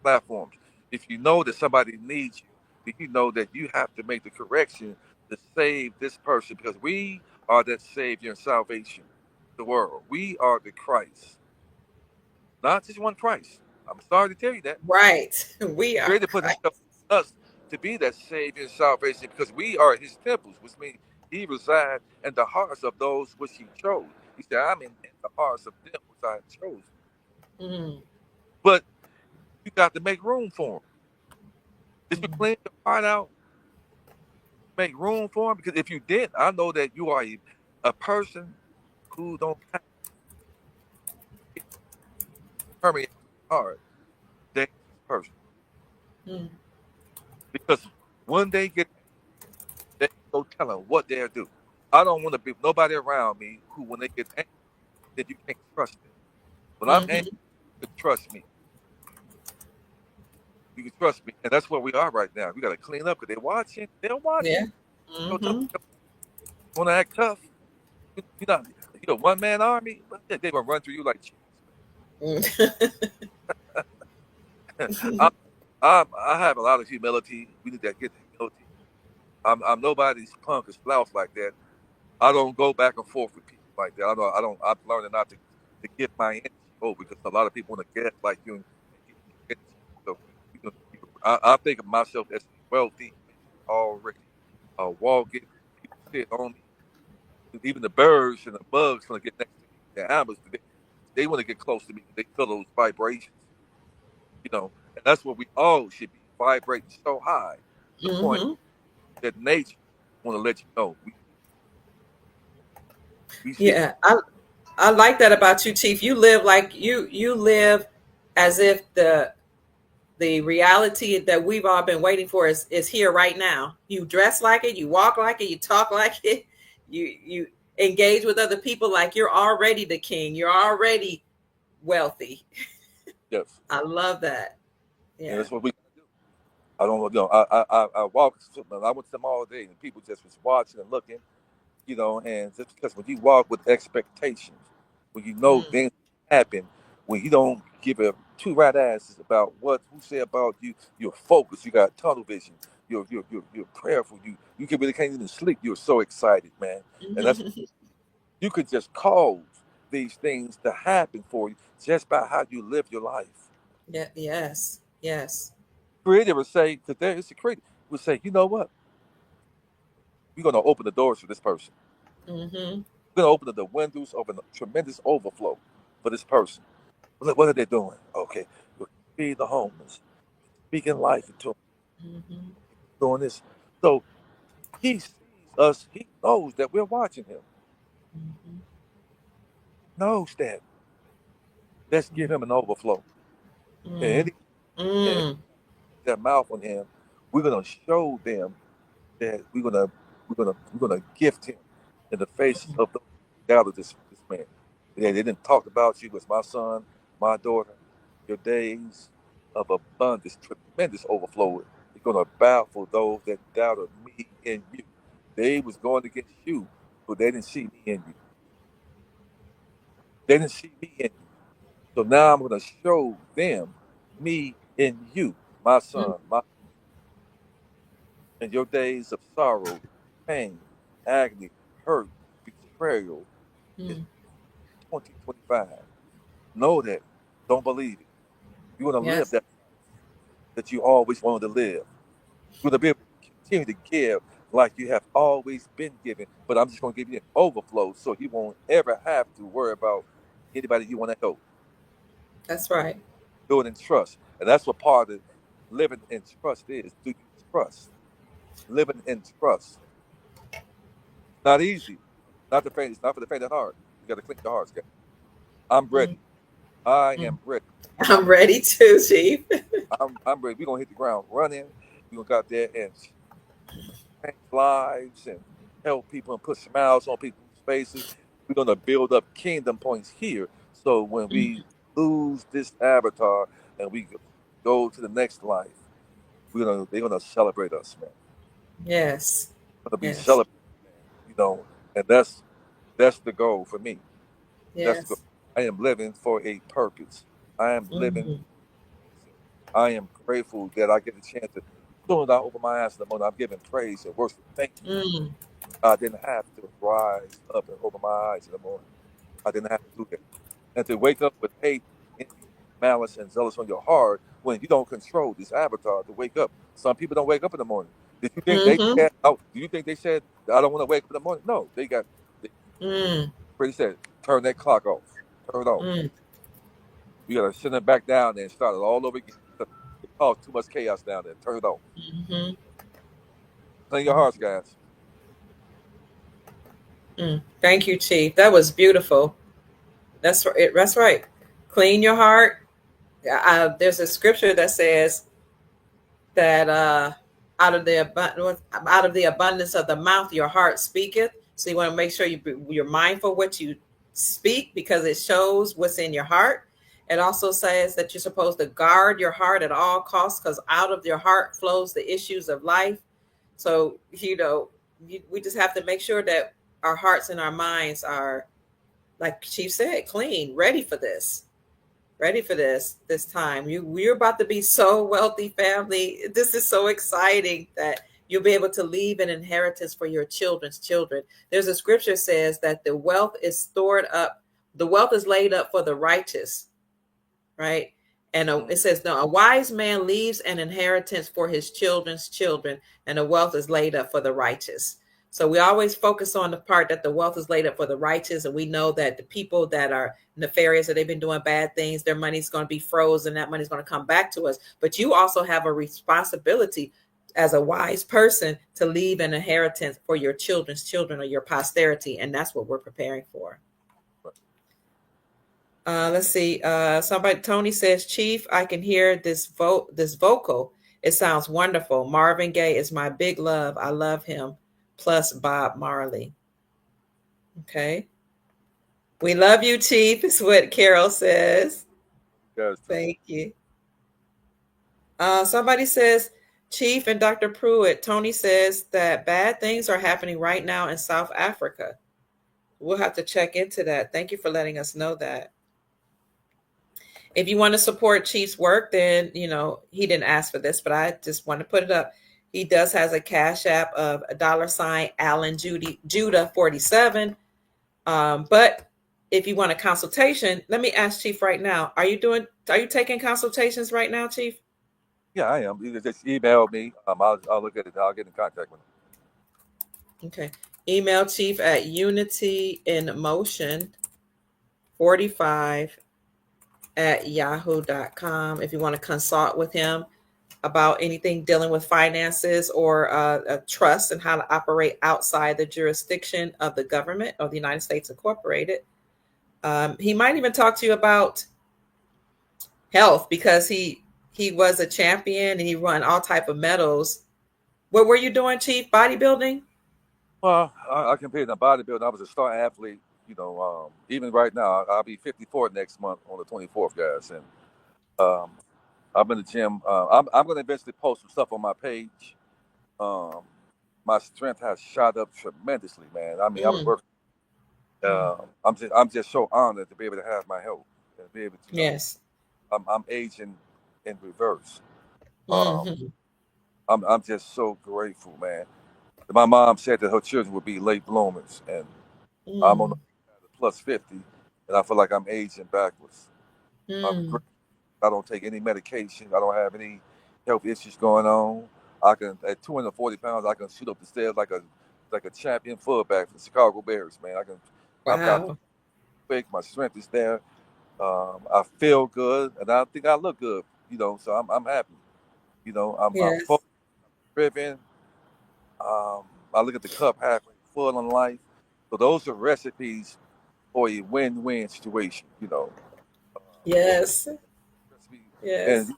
platforms. If you know that somebody needs you, then you know that you have to make the correction to save this person because we are that savior and salvation, the world. We are the Christ, not just one Christ. I'm sorry to tell you that. Right. We are Created put himself in us to be that savior and salvation because we are his temples, which means he resides in the hearts of those which he chose. He said, I'm in the hearts of them which I have chosen. Mm, But you got to make room for him. Did you mm, clean your heart out, make room for him? Because if you didn't, I know that you are a person who don't have it permeate your heart. Dangerous person. mm, Because when they get angry, they go tell them what they'll do. I don't want to be nobody around me who, when they get angry, that you can't trust them. When I'm angry, mm-hmm. you can trust me. You can trust me, and that's where we are right now. We got to clean up because they're watching. They're watching. Yeah. So tough. Mm-hmm. You want to act tough? You're not. You're a one man army. They gonna run through you like cheese, man. I have a lot of humility. We need to get the humility. I'm nobody's punk or slouch like that. I don't go back and forth with people like that. I don't. I don't. I'm learning not to give my energy over because a lot of people want to gaslight you and give you energy. So I think of myself as a wealthy man already. Walking, people sit on me. Even the birds and the bugs want to get next to me. The animals, they want to get close to me because they feel those vibrations. And that's what we all should be vibrating so high to the point Mm-hmm. that nature want to let you know we should be. Yeah. I like that about you, Chief. You live like you live as if the reality that we've all been waiting for is here right now. You dress like it, you walk like it, you talk like it, you engage with other people like you're already the king. You're already wealthy. Yes, I love that. and Yeah. that's what we gotta do. I don't know. I walk. I went to the mall today, and people just was watching and looking. And just because when you walk with expectations, when you know Mm, things happen, when you don't give a two right asses about what who say about you, you're focused, you got tunnel vision, you're prayerful, you can really can't even sleep. You're so excited, man, and that's mhm. you could just cause these things to happen for you just by how you live your life. Yeah, yes. Yes. Creator would say, because there is a creator would say, you know what? We're gonna open the doors for this person. Mm-hmm. We're gonna open the windows of a tremendous overflow for this person. What are they doing? Okay, we're feeding the homeless, speaking life into them, Mm-hmm. doing this. So he sees us. He knows that we're watching him. Mm-hmm. Knows that. Let's give him an overflow. And Mm. any Mm. that mouth on him, we're gonna show them that we're gonna gift him in the faces of those who doubted this man. They didn't talk about you as my son, my daughter. Your days of abundance, tremendous overflow is gonna baffle those that doubted me in you. They was going against you, but they didn't see me in you. They didn't see me in you. So now I'm gonna show them me in you, my Mm. son, my in your days of sorrow, pain, agony, hurt, betrayal is Mm. 2025. Know that. Don't believe it. You're going to live Yes. that you always wanted to live. You're going to be able to continue to give like you have always been giving. But I'm just going to give you an overflow so you won't ever have to worry about anybody you want to help. That's right. Do it in trust. And that's what part of living in trust is. Do you trust? Living in trust. Not easy. Not the faint. It's not for the faint of heart. You got to clean your hearts, guys. I'm Mm. ready. I Mm. am ready. I'm ready too, Chief. I'm ready. We're gonna hit the ground running. We're gonna go out there and change lives and help people and put smiles on people's faces. We're gonna build up kingdom points here. So when we Mhm. lose this avatar and we go to the next life, they're gonna celebrate us, man. Yes. Gonna be Yes. celebrated, man. And that's the goal for me. That's the goal. Yes. I am living for a purpose. I am living Mm. reason. I am grateful that I get a chance to. Soon as I open my eyes in the morning, I'm giving praise and worship. Thank you. Mm. I didn't have to rise up and open my eyes in the morning. I didn't have to do that. And to wake up with hate, envy, malice and zealous on your heart when you don't control this avatar to wake up. Some people don't wake up in the morning. Did you think they Mm-hmm. said? Oh, do you think they said I don't want to wake up in the morning? No, they got. They Mm, pretty said turn that clock off. Turn it off. mm, You gotta send it back down there and start it all over again. It caused too much chaos down there. Turn it off. mm-hmm. Clean your hearts, guys. Mm. Thank you, Chief. That was beautiful. That's right. That's right. Clean your heart. There's a scripture that says that out of the abundance of the mouth your heart speaketh. So you want to make sure you're mindful what you speak, because it shows what's in your heart. It also says that you're supposed to guard your heart at all costs, because out of your heart flows the issues of life. So we just have to make sure that our hearts and our minds are, like Chief said, clean, ready for this time. We're about to be so wealthy, family. This is so exciting that you'll be able to leave an inheritance for your children's children. There's a scripture says that the wealth is laid up for the righteous, right? And it says, no, a wise man leaves an inheritance for his children's children, and the wealth is laid up for the righteous. So we always focus on the part that the wealth is laid up for the righteous, and we know that the people that are nefarious, that they've been doing bad things, their money's going to be frozen, that money's going to come back to us. But you also have a responsibility as a wise person to leave an inheritance for your children's children or your posterity, and that's what we're preparing for. Let's see. Tony says, Chief, I can hear this vocal. It sounds wonderful. Marvin Gaye is my big love. I love him. Plus Bob Marley. Okay. We love you, Chief, is what Carol says. Guys, too. Thank you. Somebody says, Chief and Dr. Pruitt, Tony says that bad things are happening right now in South Africa. We'll have to check into that. Thank you for letting us know that. If you want to support Chief's work, then, he didn't ask for this, but I just want to put it up. He does has a cash app of $ Alan Judah 47. But if you want a consultation, let me ask Chief right now. Are you taking consultations right now, Chief? Yeah, I am. You just email me. I'll look at it. I'll get in contact with him. Okay. Email Chief at unityinmotion45@yahoo.com if you want to consult with him about anything dealing with finances or a trust and how to operate outside the jurisdiction of the government of the United States Incorporated. He might even talk to you about health, because he was a champion and he won all type of medals. What were you doing, Chief? Bodybuilding? Well, I competed in bodybuilding. I was a star athlete. Even right now, I'll be 54 next month on the 24th, guys. And um, I'm in the gym. I'm going to eventually post some stuff on my page. Um, my strength has shot up tremendously, man. I mean, I was Mm. working. I'm just so honored to be able to have my health and be able to, Yes. I'm aging in reverse. Um, Mm-hmm. I'm just so grateful, man. My mom said that her children would be late bloomers, and I'm on Mm. the plus 50, and I feel like I'm aging backwards. I'm Mm. great. I don't take any medication. I don't have any health issues going on. I can, at 240 pounds, I can shoot up the stairs like a champion fullback for the Chicago Bears, man. I've got Wow. quick. My strength is there. I feel good, and I think I look good. So I'm happy. I'm Yes. focused, driven. I look at the cup halfway full in life. So those are recipes for a win-win situation. Um, Yes. Yes. and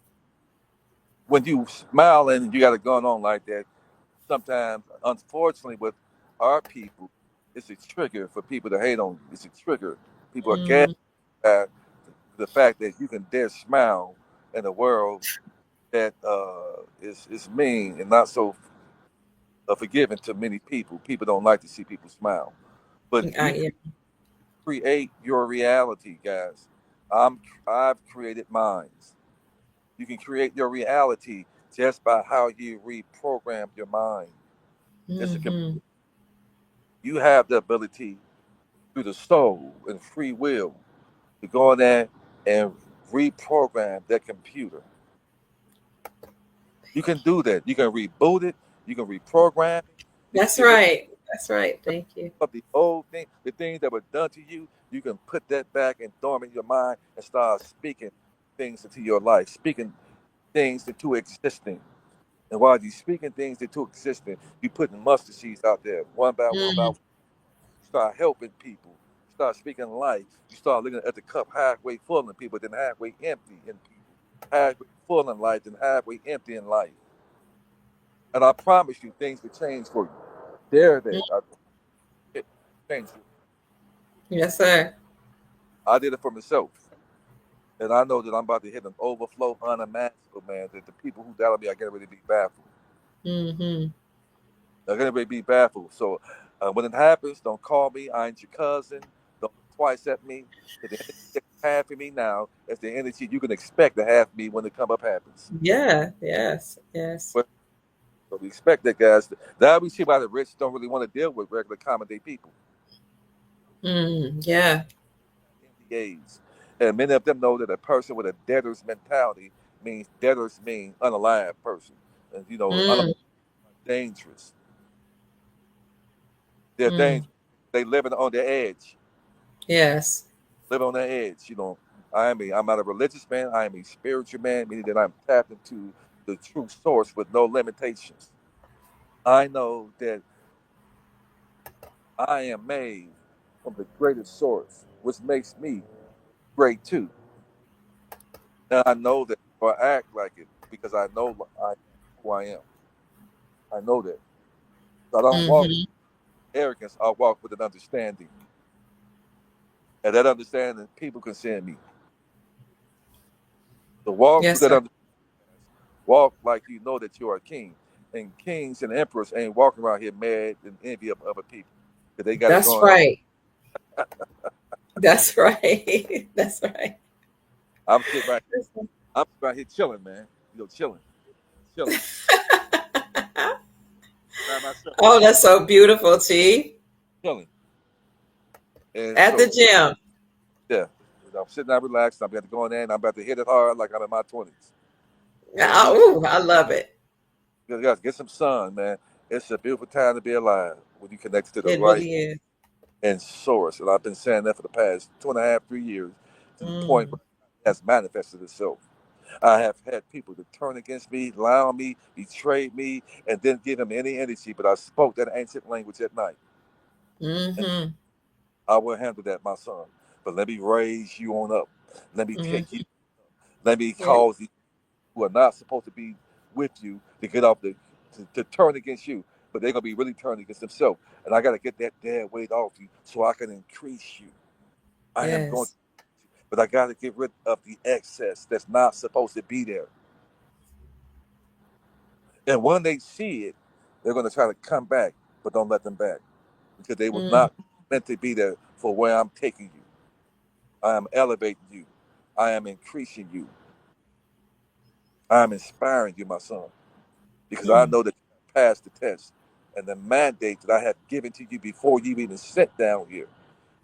when you smile and you got a gun on like that, sometimes, unfortunately, with our people, it's a trigger for people to hate on you. It's a trigger. People are gagged Mm. at the fact that you can dare smile in a world that is mean and not so forgiving to many people. People don't like to see people smile, but you can Yeah. create your reality, guys. I've created mine. You can create your reality just by how you reprogram your mind. Mm-hmm. You have the ability through the soul and free will to go in there and reprogram that computer. You can do that. You can reboot it. You can reprogram it. You can That's get rid right. That's right. Thank you. of the old thing, the things that were done to you. You can put that back and throw them in your mind and start speaking things into your life, speaking things into existing. And while you're speaking things into existence, you putting mustard seeds out there, one by one by Mm, one. You start helping people. You start speaking life. You start looking at the cup halfway full in people, then halfway empty in people. Halfway full in life, then halfway empty in life. And I promise you, things will change for you. Dare mm. that. I it change for you. Yes, sir. I did it for myself. And I know that I'm about to hit an overflow unimaginable, man. That the people who doubted me are getting ready to be baffled. Mm-hmm. They're getting ready to be baffled. So when it happens, don't call me. I ain't your cousin. Don't look twice at me. The energy that you have for me now is the energy you can expect to have me when the come up happens. Yeah. Yes. Yes. But so we expect that, guys. Now we see why the rich don't really want to deal with regular common day people. Yeah. MBAs. And many of them know that a person with a debtor's mentality means debtors mean unalive person. And Mm, dangerous. They're mm. dangerous. They living on the edge. Yes. Living on the edge. I'm not a religious man. I am a spiritual man, meaning that I'm tapped into the true source with no limitations. I know that I am made from the greatest source, which makes me great too. And I know that or act like it because I know I am who I am. I know that. So I don't walk Mm-hmm. with arrogance. I walk with an understanding. And that understanding, people can send me. So walk with Yes, that sir. understanding. Walk like you know that you are a king. And kings and emperors ain't walking around here mad and envy of other people. Because they got it That's going on. right. That's right. That's right. I'm sitting right I'm right here chilling, man. Chilling. Chilling. By myself. Oh, that's so beautiful, Chief. Chilling. And At the so gym. yeah. I'm sitting there relaxed. I'm about to go in there and I'm about to hit it hard like I'm in my 20s. And we Oh, I love it. guys get some sun, man. It's a beautiful time to be alive when you connect to the It right really is. and source. And I've been saying that for the past 2.5, 3 years to the point Mm, where it has manifested itself. I have had people to turn against me, lie on me, betray me, and didn't give them any energy. But I spoke that ancient language at night. And mm-hmm. I will handle that, my son. But let me raise you on up. Let me take you. Mm-hmm. Let me Yeah. cause these who are not supposed to be with you to get off to turn against you. But they're gonna be really turning against themselves. And I gotta get that dead weight off you so I can increase you. I am going to, Yes. but I gotta get rid of the excess that's not supposed to be there. And when they see it, they're gonna try to come back, but don't let them back. Because they was Mm, not meant to be there for where I'm taking you. I am elevating you. I am increasing you. I am inspiring you, my son. Because I mm. know that you have passed the test and the mandate that I have given to you before you even sat down here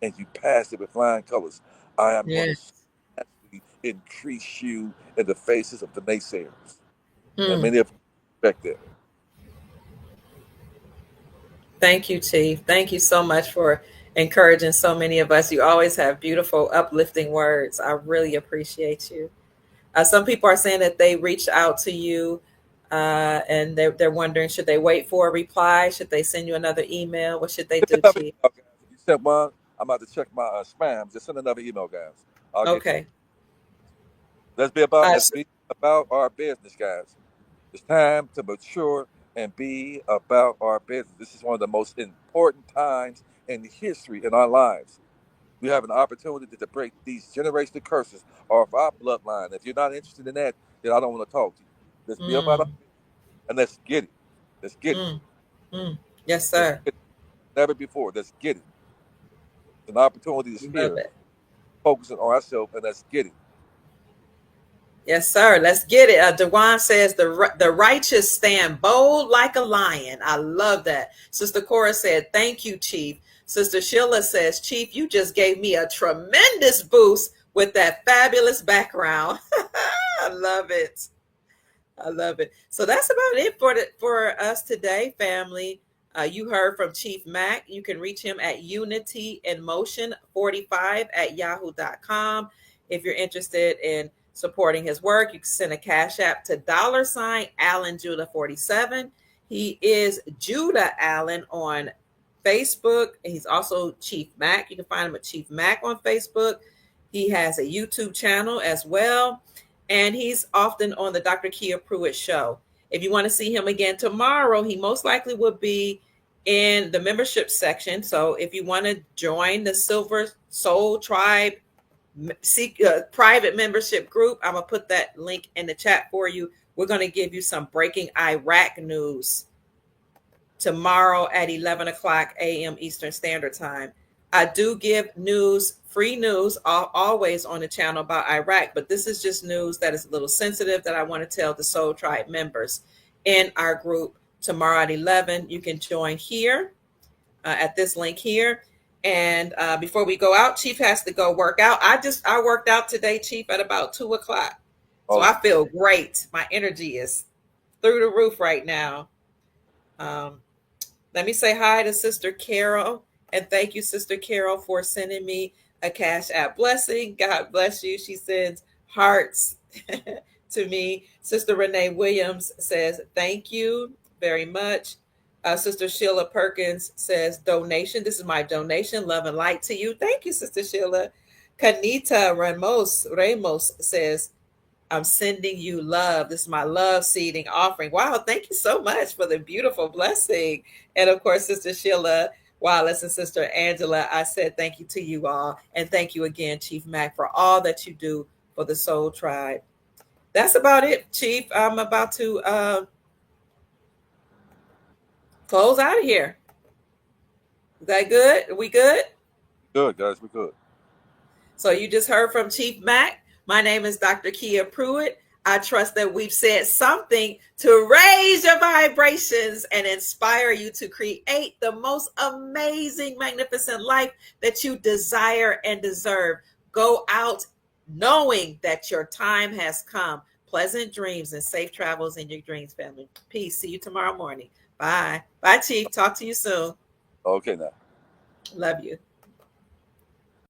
and you passed it with flying colors. I am going to Yes. actually increase you in the faces of the naysayers. And Mm. many of you expect that. Thank you, Chief. Thank you so much for encouraging so many of us. You always have beautiful, uplifting words. I really appreciate you. Some people are saying that they reached out to you and they're wondering, should they wait for a reply? Should they send you another email? What should they Send do, another Chief? email, guys. If you sent one, I'm about to check my spam. Just send another email, guys. I'll get to it. Okay. Let's be about our business, guys. It's time to mature and be about our business. This is one of the most important times in history in our lives. We have an opportunity to break these generational curses off our bloodline. If you're not interested in that, then I don't want to talk to you. Let's be about our Mm, business and let's get it. Let's get it. mm, mm. Yes, Let's sir. get it. Never before. Let's get it. An opportunity is Love here. it. Focusing on ourselves and let's get it. Yes, sir. Let's get it. Dewan says the righteous stand bold like a lion. I love that. Sister Cora said, "Thank you, Chief." Sister Sheila says, "Chief, you just gave me a tremendous boost with that fabulous background. I love it. I love it. So that's about it for us today, family. You heard from Chief Mac. You can reach him at unityinmotion45 at yahoo.com. If you're interested in supporting his work, you can send a cash app to $Allen Judah 47. He is Judah Allen on Facebook. He's also Chief Mac. You can find him at Chief Mac on Facebook. He has a YouTube channel as well. And he's often on the Dr. Kia Pruitt show. If you want to see him again tomorrow, he most likely will be in the membership section. So if you want to join the Silver Soul Tribe private membership group, I'm going to put that link in the chat for you. We're going to give you some breaking Iraq news tomorrow at 11 o'clock a.m. Eastern Standard Time. I do give news, free news, always on the channel about Iraq, but this is just news that is a little sensitive that I want to tell the Soul Tribe members in our group tomorrow at 11. You can join here at this link here. And before we go out, Chief has to go work out. I worked out today, Chief, at about 2 o'clock. So I feel great. My energy is through the roof right now. Let me say hi to Sister Carol. And thank you, Sister Carol, for sending me a Cash App blessing. God bless you. She sends hearts to me. Sister Renee Williams says, thank you very much. Sister Sheila Perkins says, donation. This is my donation. Love and light to you. Thank you, Sister Sheila. Kanita Ramos says, I'm sending you love. This is my love seeding offering. Wow, thank you so much for the beautiful blessing. And of course, Sister Sheila Wallace and Sister Angela, I said thank you to you all. And thank you again, Chief Mac, for all that you do for the Soul Tribe. That's about it, Chief. I'm about to close out of here. Is that good? Are we good? Good, guys. We're good. So you just heard from Chief Mac. My name is Dr. Kia Pruitt. I trust that we've said something to raise your vibrations and inspire you to create the most amazing, magnificent life that you desire and deserve. Go out knowing that your time has come. Pleasant dreams and safe travels in your dreams, family. Peace. See you tomorrow morning. Bye. Bye, Chief. Talk to you soon. Okay, now. Love you.